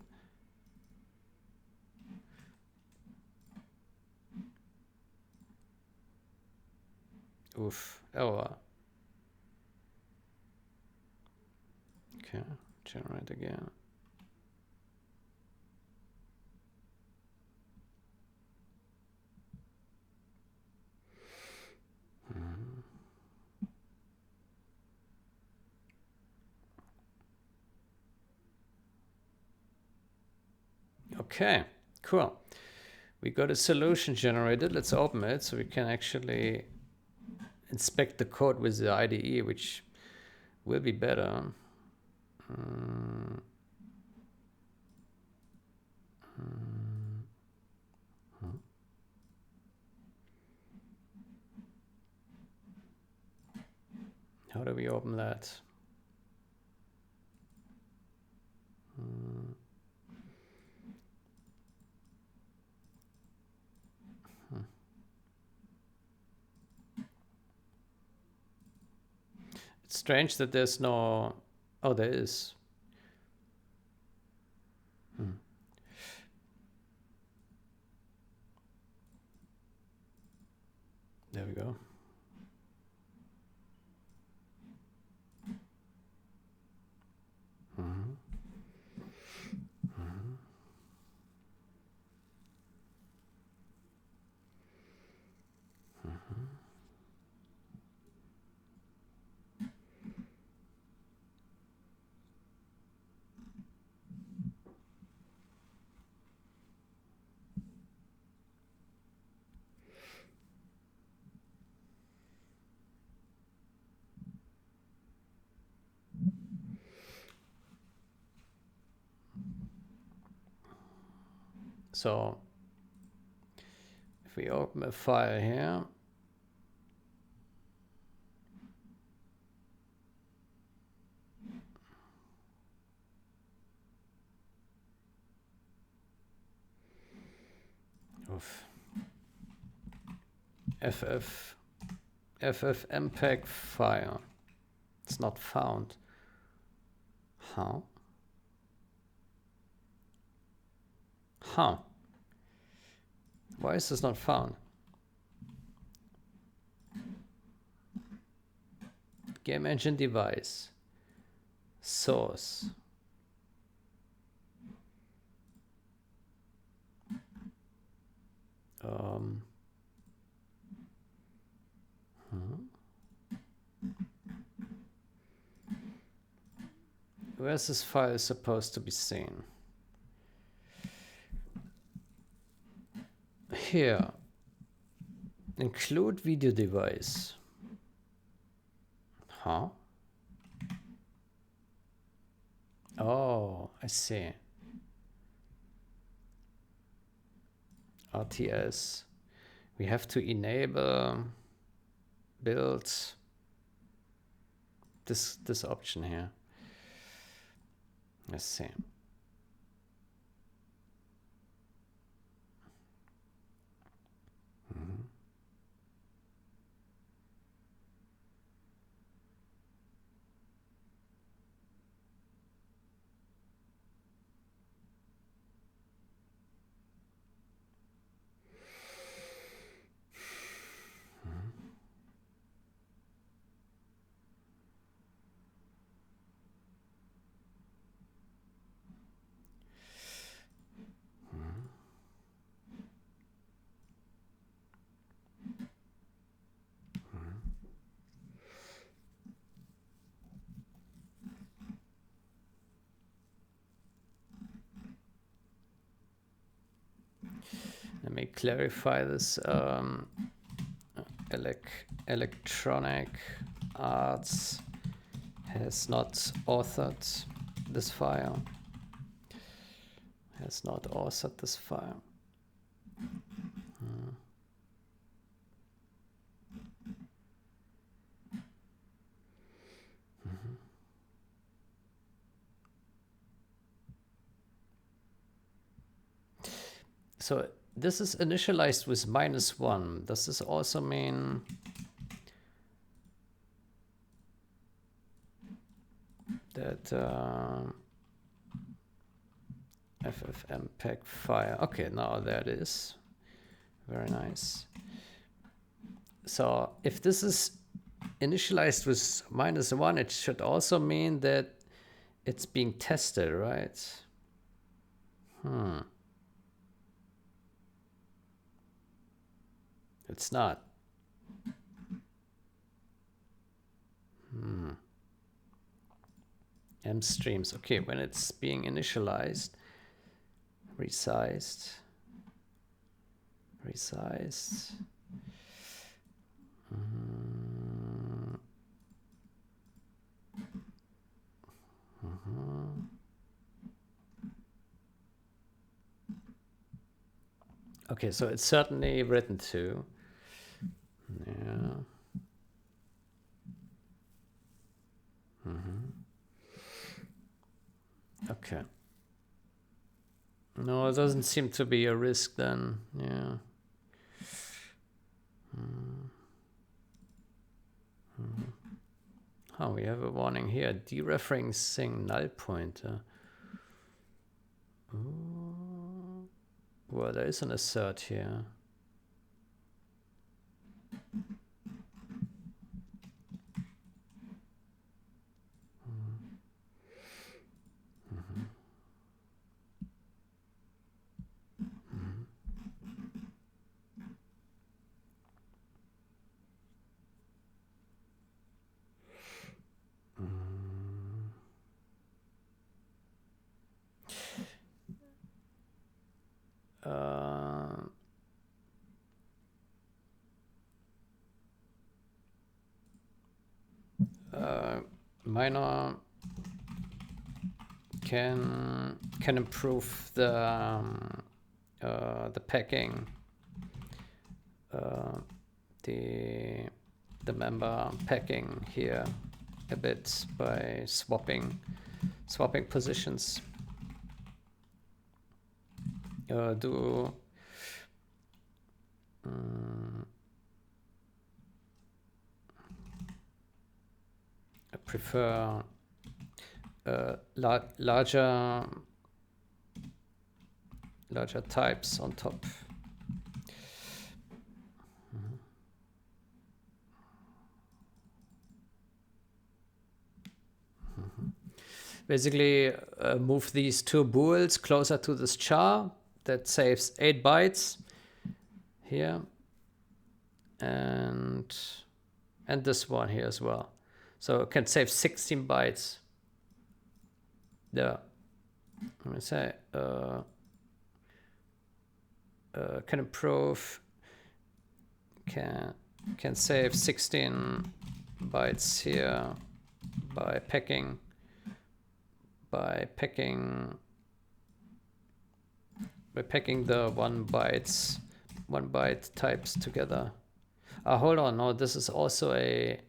Oof, error. Okay, generate again. Okay, cool. We got a solution generated. Let's open it so we can actually inspect the code with the IDE, which will be better. How do we open that? It's strange that there's no... Oh, there is. There we go. So if we open a file here, of ffmpeg file. It's not found. How? Huh. Why is this not found? Game engine device. Source. Where's this file supposed to be seen? Here. Include video device. Huh? Oh, I see. RTS. We have to enable build this option here. Let's see. Let me clarify this. Electronic Arts has not authored this file. Has not authored this file. So this is initialized with -1. Does this also mean that ffmpeg file? Okay, now there it is. Very nice. So if this is initialized with -1, it should also mean that it's being tested, right? It's not. M streams. Okay, when it's being initialized, resized. Okay, so it's certainly written to. Yeah. Okay. No, it doesn't seem to be a risk then. Yeah. Oh, we have a warning here. Dereferencing null pointer. Well, there is an assert here. Minor can improve the packing, the member packing here a bit by swapping positions. Do prefer larger types on top. Basically, move these two bools closer to this char. That saves 8 bytes here, and this one here as well. So it can save 16 bytes. Yeah. Let me say can improve, can save 16 bytes here by packing the 1 byte types together. Hold on, no, this is also a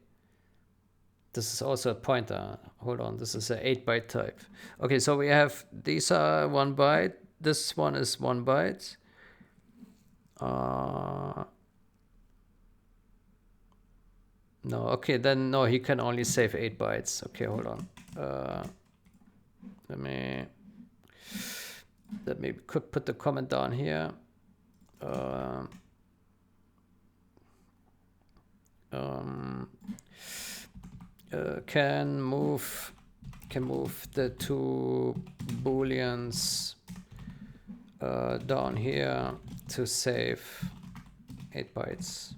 pointer. Hold on, this is an 8-byte type. Okay, so we have, these are 1 byte. This one is 1 byte. No, okay, then no, he can only save 8 bytes. Okay, hold on. Let me put the comment down here. Can move the 2 booleans down here to save 8 bytes.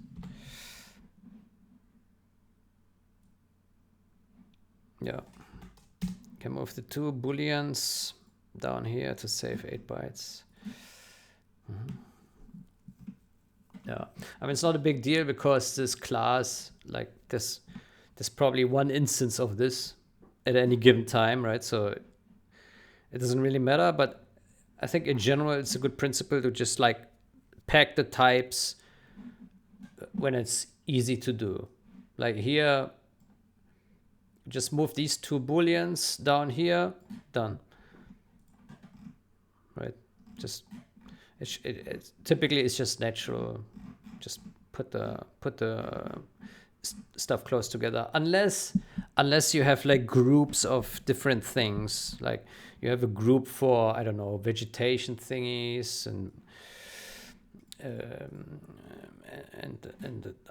Yeah, can move the 2 booleans down here to save 8 bytes. Yeah, I mean, it's not a big deal because this class, like this, there's probably 1 instance of this at any given time, right? So it doesn't really matter, but I think in general it's a good principle to just like pack the types when it's easy to do. Like here, just move these 2 booleans down here, done. Right? Just typically it's just natural. Just put the stuff close together, unless you have like groups of different things. Like you have a group for, I don't know, vegetation thingies and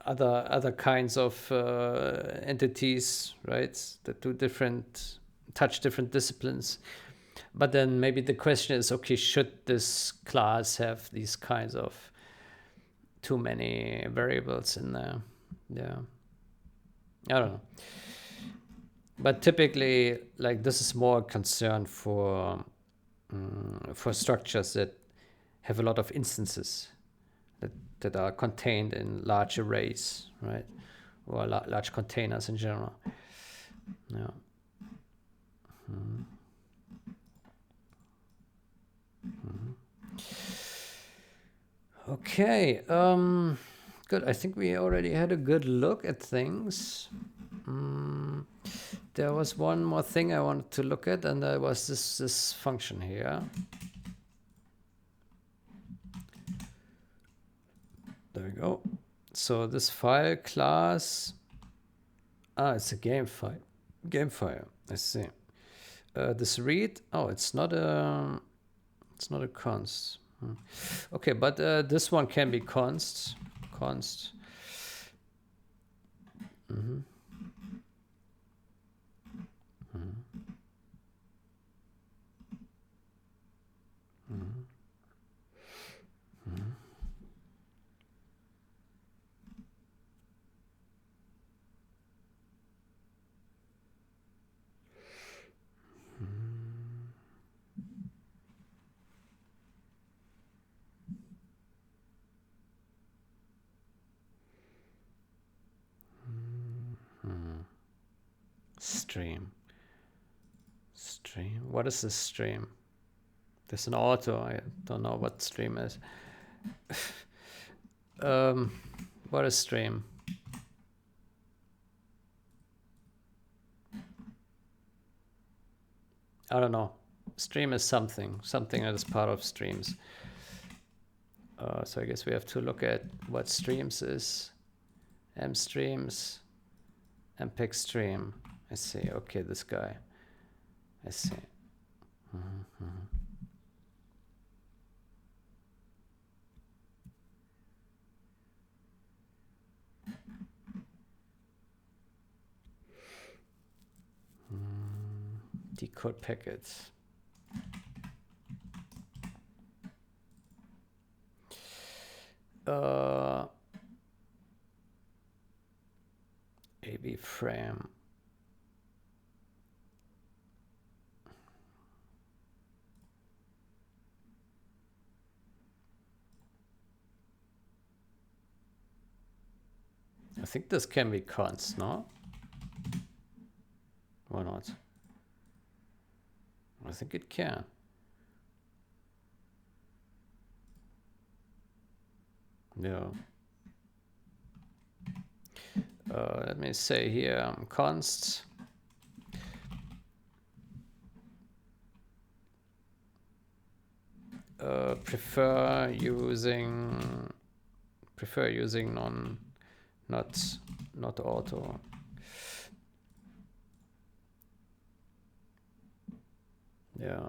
other kinds of entities, right? That touch different disciplines. But then maybe the question is, okay, should this class have these kinds of too many variables in there? Yeah, I don't know. But typically, like, this is more a concern for structures that have a lot of instances that are contained in large arrays, right? Or large containers in general. Yeah. Okay, good. I think we already had a good look at things. There was one more thing I wanted to look at, and that was this function here. There we go. So this file class, it's a game file. I see. This read, it's not a const. Okay, but this one can be const. Stream. What is this stream? There's an auto. I don't know what stream is. What is stream? I don't know. Stream is something that is part of streams. So I guess we have to look at what streams is. Mstreams, mpeg stream. I see. Okay, this guy. I see. Decode packets. AB frame. I think this can be const, no? Why not? I think it can. Yeah. Let me say here const prefer using not auto. Yeah.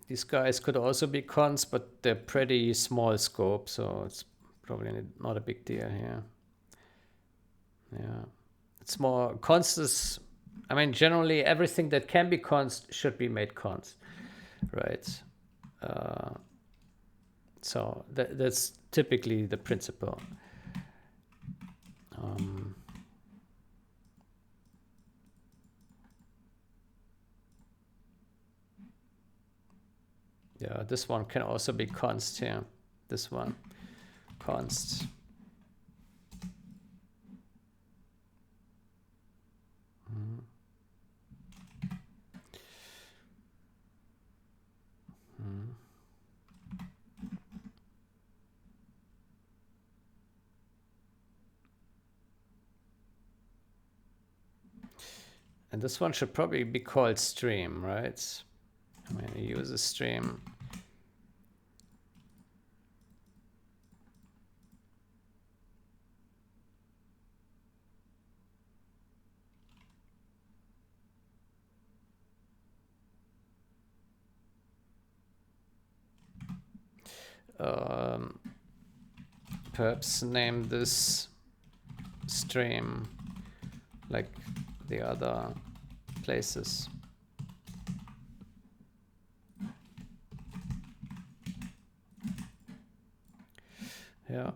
These guys could also be cons, but they're pretty small scope, so it's probably not a big deal here. Yeah, it's more const is, I mean, generally everything that can be const should be made const, right? So that's typically the principle. Yeah, this one can also be const here. This one, const. And this one should probably be called stream, right? I mean, use a stream. Perhaps name this stream like the other places. Yeah.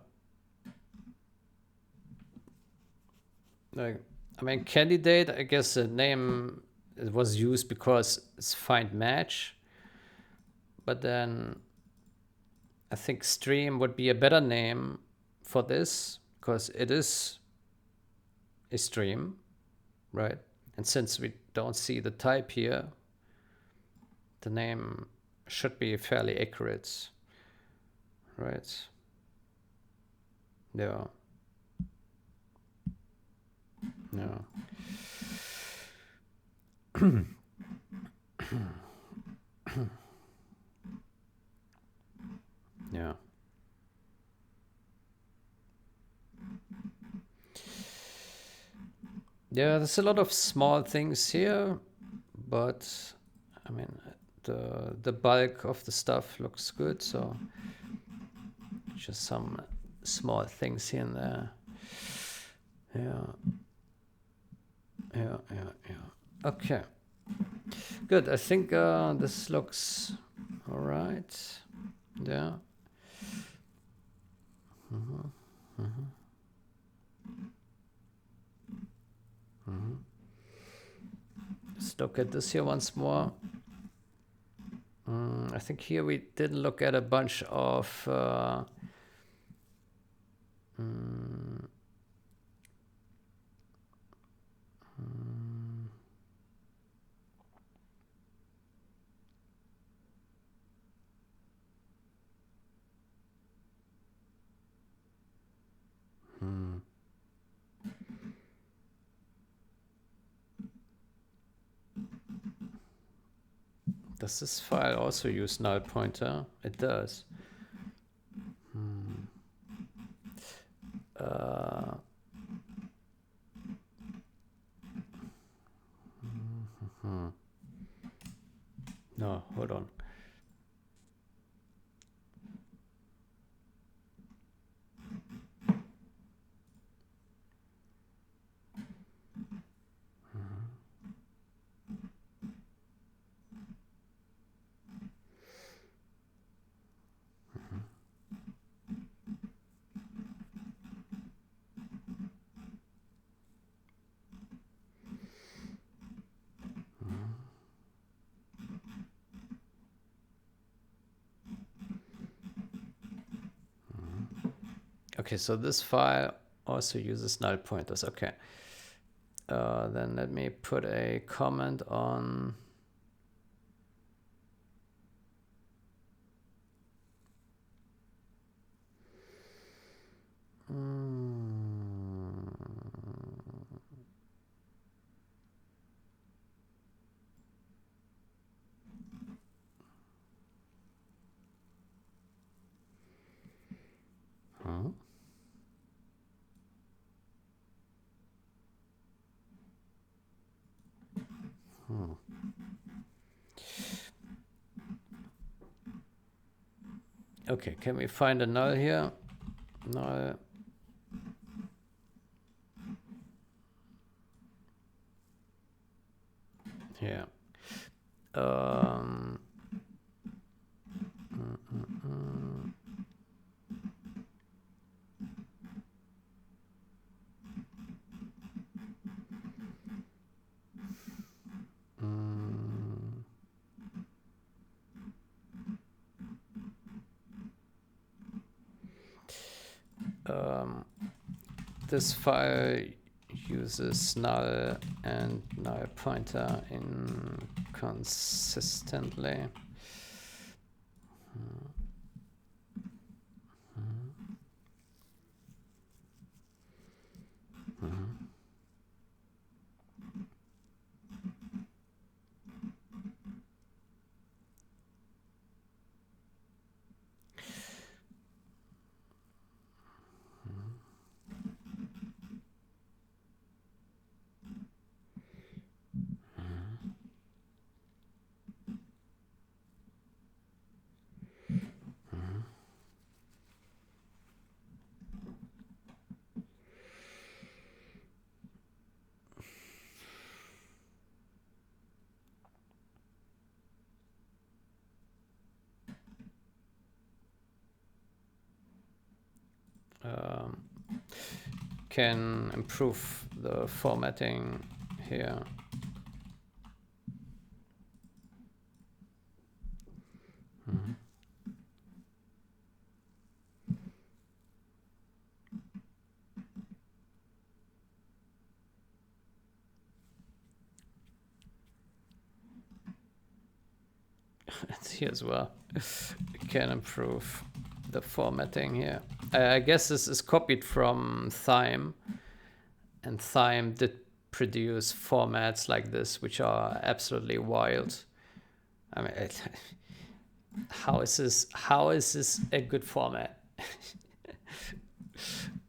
Like, I mean, candidate, I guess the name it was used because it's find match. But then I think stream would be a better name for this because it is a stream, right? And since we don't see the type here, the name should be fairly accurate, right? Yeah. Yeah. Yeah. Yeah, there's a lot of small things here, but I mean, the bulk of the stuff looks good, so just some small things here and there. Yeah. Okay. Good. I think this looks all right. Yeah. Let's look at this here once more. I think here we didn't look at a bunch of Does this file also use null pointer? It does. No, hold on. Okay, so this file also uses null pointers. Okay. Then let me put a comment on. Okay, can we find a null here? Null. Here. This file uses null and null pointer inconsistently. Can improve the formatting here. It's here as well. Can improve the formatting here. I guess this is copied from Thyme, and Thyme did produce formats like this, which are absolutely wild. I mean, how is this a good format?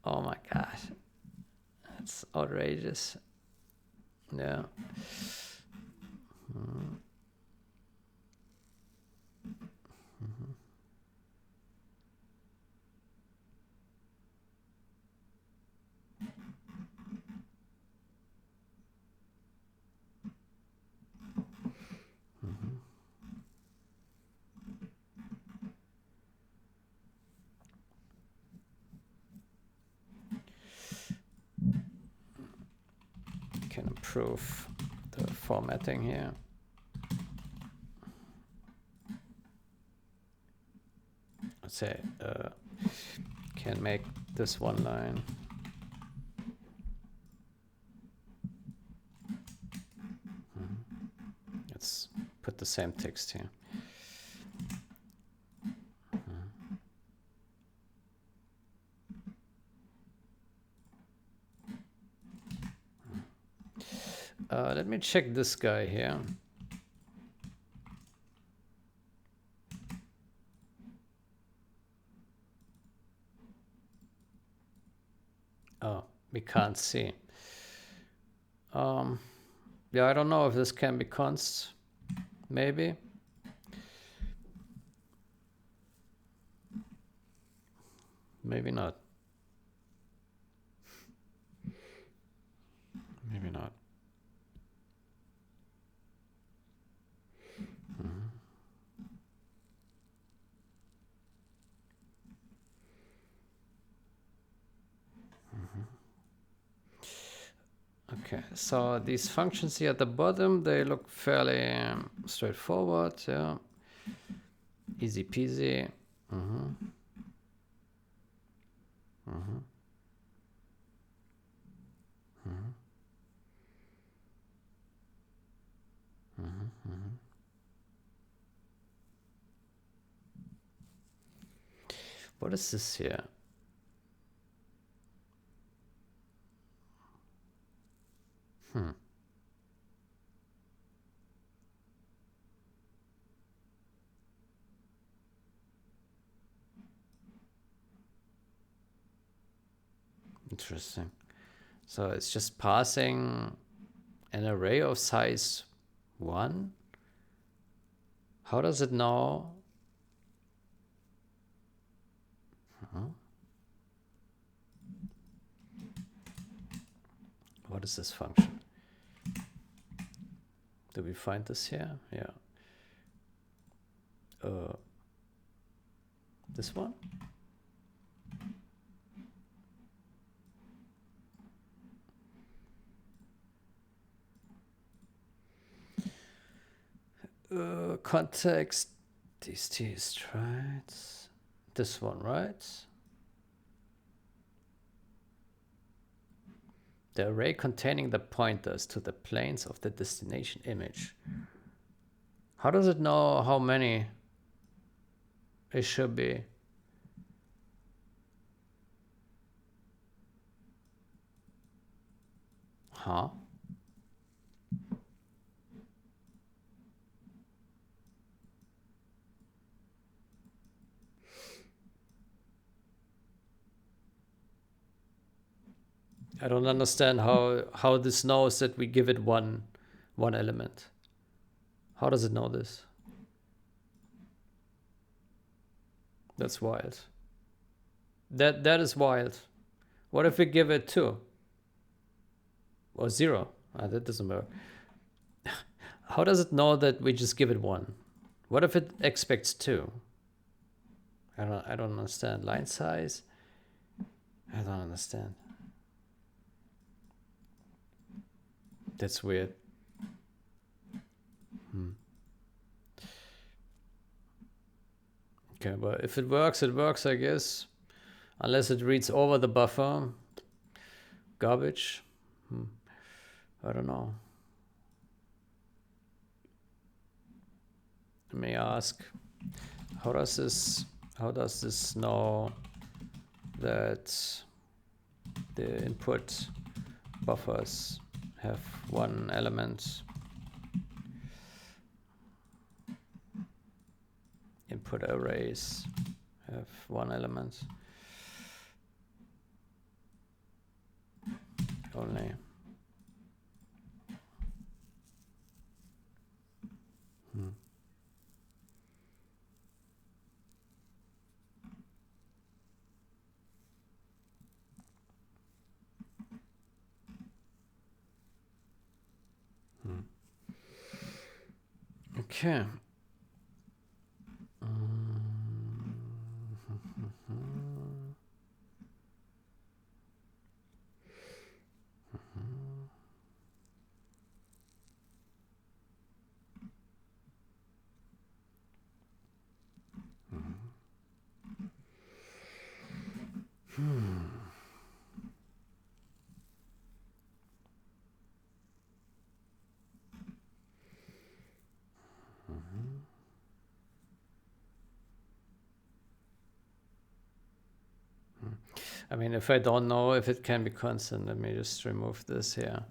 Oh my god, that's outrageous. Yeah. Can improve the formatting here. Let's say can make this one line. Let's put the same text here. Let me check this guy here. we can't see. Yeah, I don't know if this can be const. Maybe. Maybe not. Maybe not. Okay, so these functions here at the bottom, they look fairly straightforward. Yeah, easy peasy. What is this here? Interesting. So it's just passing an array of size 1. How does it know? What is this function? Do we find this here? Yeah. This one? Context, these two is right. This one, right? The array containing the pointers to the planes of the destination image. How does it know how many it should be? Huh? I don't understand how this knows that we give it one element. How does it know this? That's wild. That is wild. What if we give it 2? Or 0? That doesn't work. How does it know that we just give it 1? What if it expects 2? I don't understand. Line size? I don't understand. That's weird. Okay, but if it works, it works, I guess. Unless it reads over the buffer. Garbage. I don't know. Let me ask, how does this know that the input buffers have 1 element? Input arrays have 1 element only. Okay. I mean, if I don't know if it can be constant, let me just remove this here.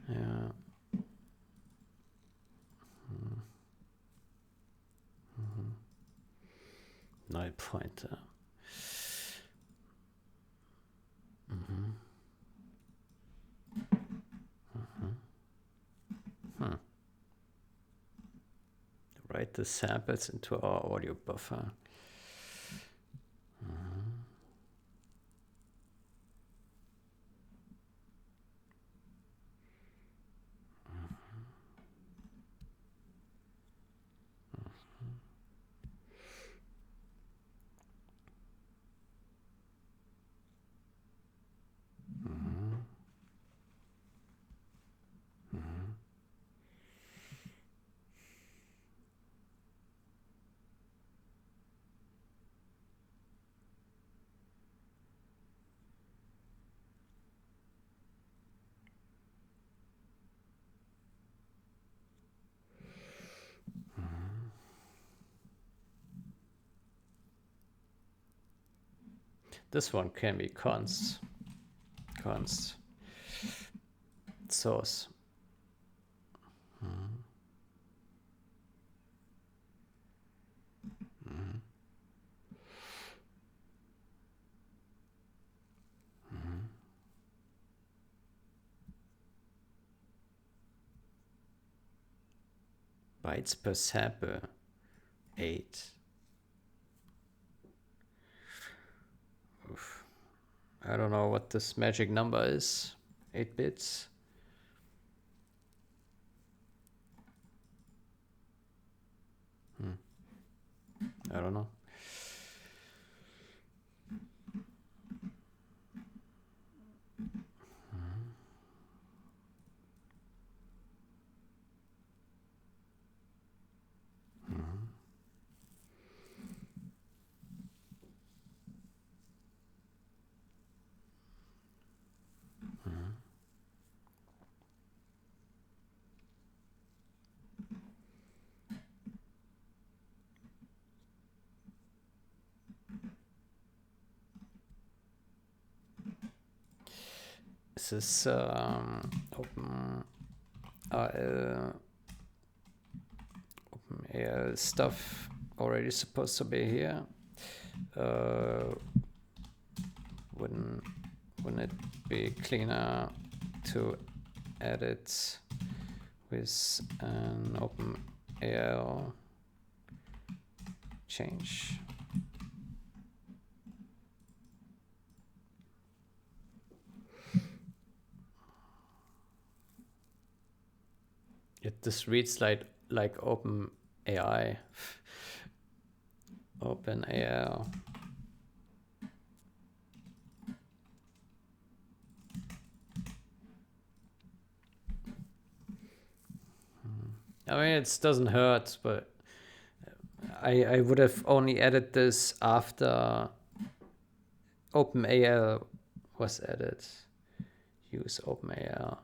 Yeah. Null pointer. write the samples into our audio buffer. This one can be const source. Bytes per sample, 8. Oof. I don't know what this magic number is. 8 bits. I don't know. This is OpenAL stuff already supposed to be here. Wouldn't it be cleaner to add it with an OpenAL change? This reads like OpenAI. OpenAL. I mean, it doesn't hurt, but I would have only added this after OpenAL was added. Use OpenAL.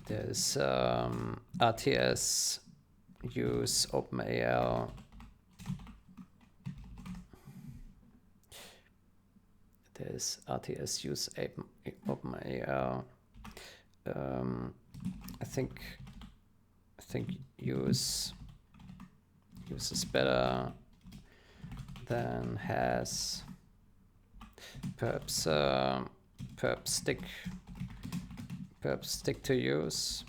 There's RTS use OpenAL. There's RTS use OpenAL. I think use is better than has. Perhaps stick to use.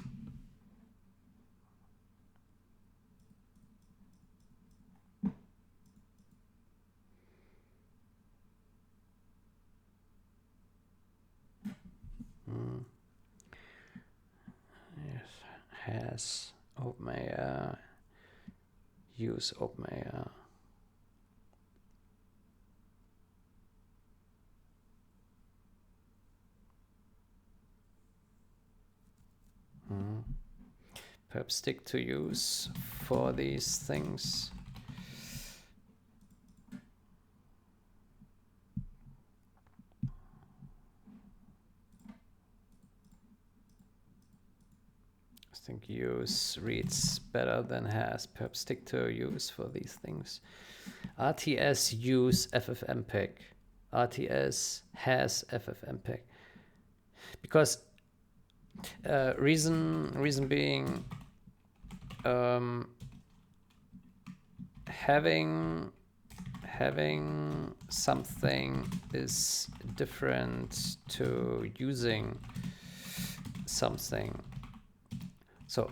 has OpenAI, use OpenAI. Perhaps stick to use for these things. I think use reads better than has. Perhaps stick to use for these things. RTS use ffmpeg. RTS has ffmpeg. Because reason being, having something is different to using something. So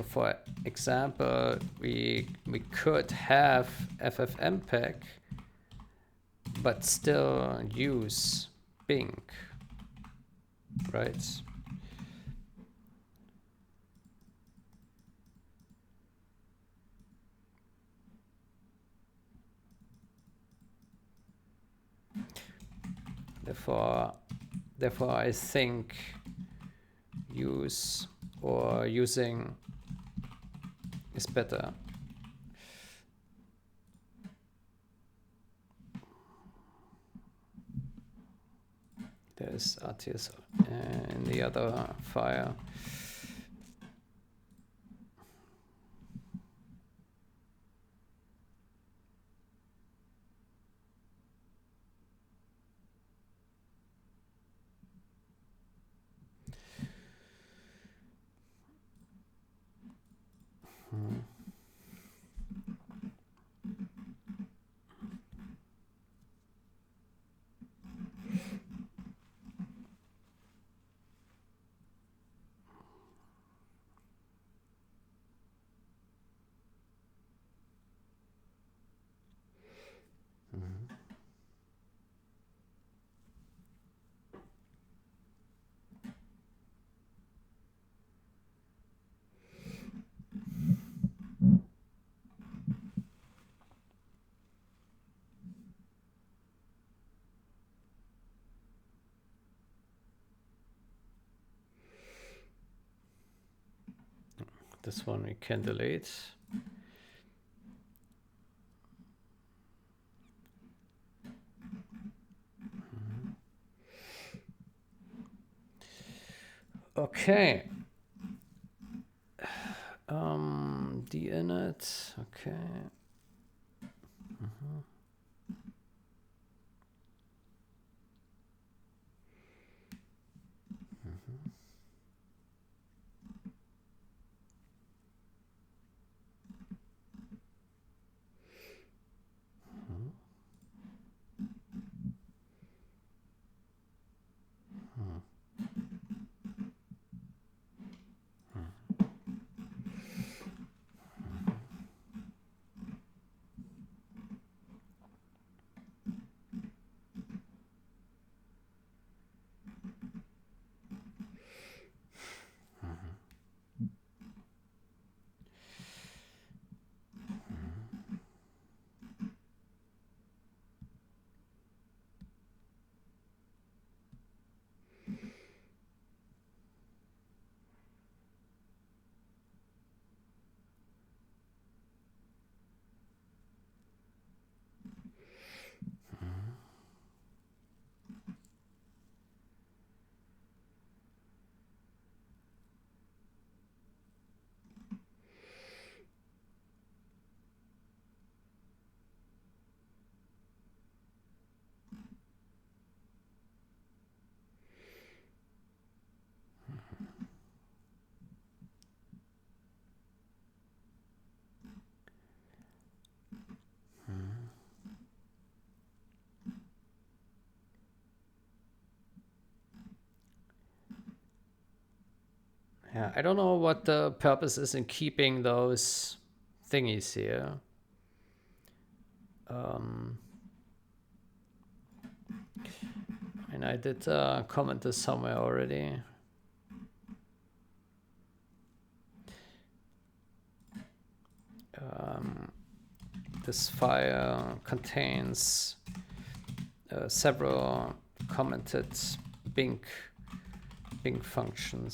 for example, we could have ffmpeg but still use Bing, right? Therefore I think use or using is better. There's RTS in the other file. This one we can delete. Okay. Dinit. Okay. Yeah, I don't know what the purpose is in keeping those thingies here. And I did comment this somewhere already. this file contains several commented Bing function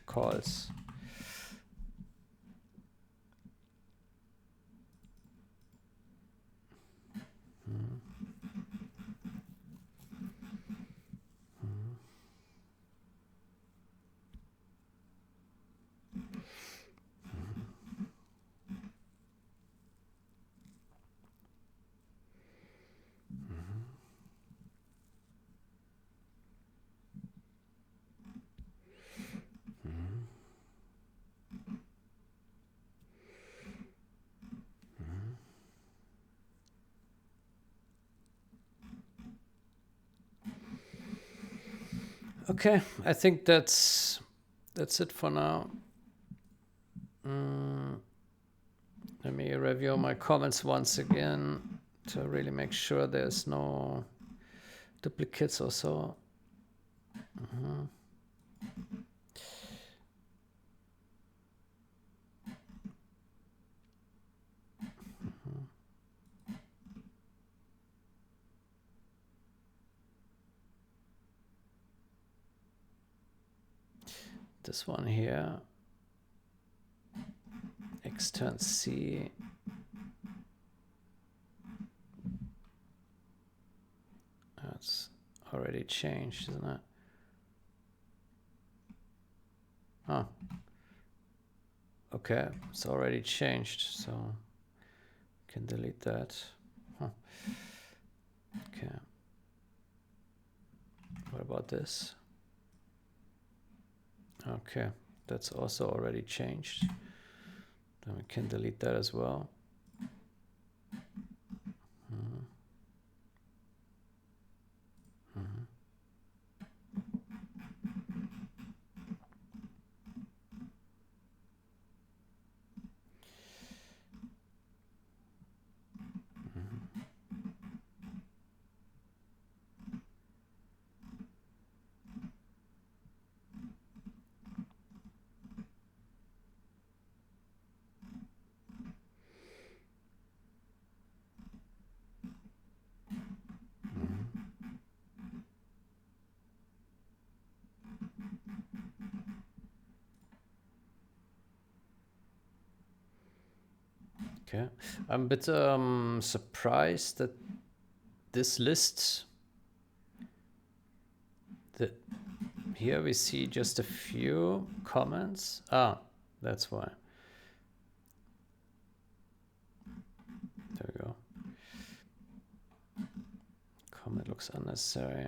calls. Okay, I think that's it for now. Let me review my comments once again to really make sure there's no duplicates or so. This one here, extern C. That's already changed, isn't it? Oh. Okay, it's already changed, so can delete that. Huh. Okay. What about this? Okay, that's also already changed. Then we can delete that as well. Okay, I'm a bit surprised that this list, that here we see just a few comments. Ah, that's why. There we go. Comment looks unnecessary.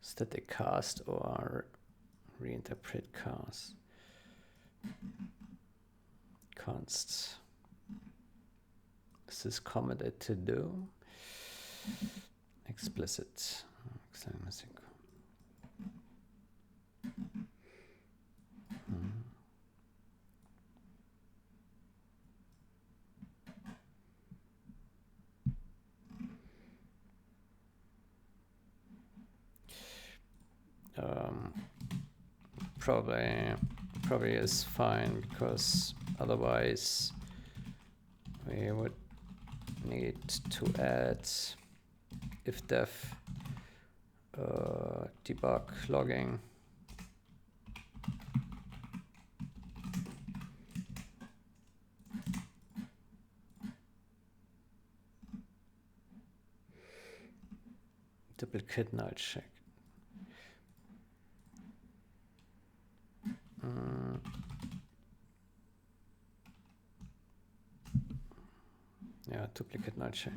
Static cast or reinterpret cast. Const. This is commented to do. Explicit. Probably is fine, because otherwise we would need to add if def debug logging. Duplicate null check. Yeah, duplicate null check.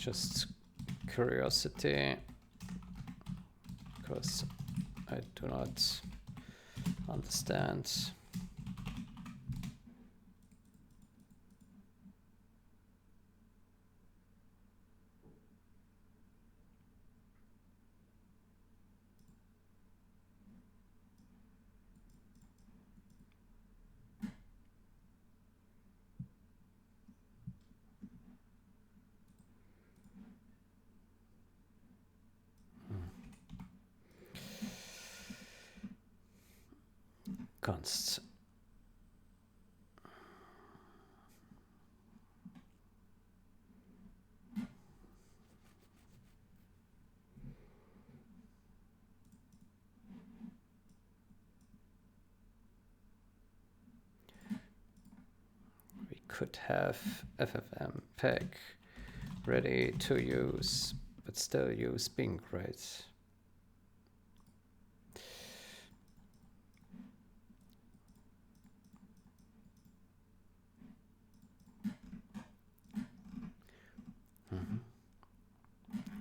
just curiosity, because I do not understand. Const. We could have ffmpeg ready to use, but still use Bing, right?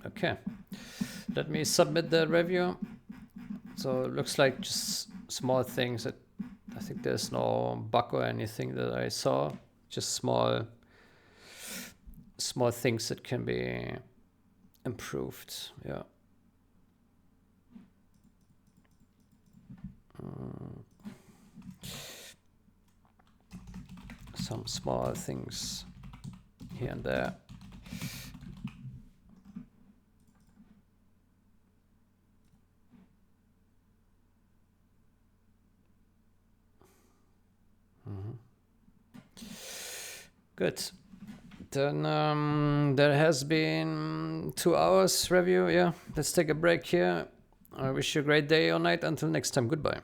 Okay, let me submit the review. So it looks like just small things that I think there's no bug or anything that I saw, just small things that can be improved. Yeah. Some small things here and there. Good. Then there has been 2 hours review. Yeah, let's take a break here. I wish you a great day or night. Until next time, goodbye.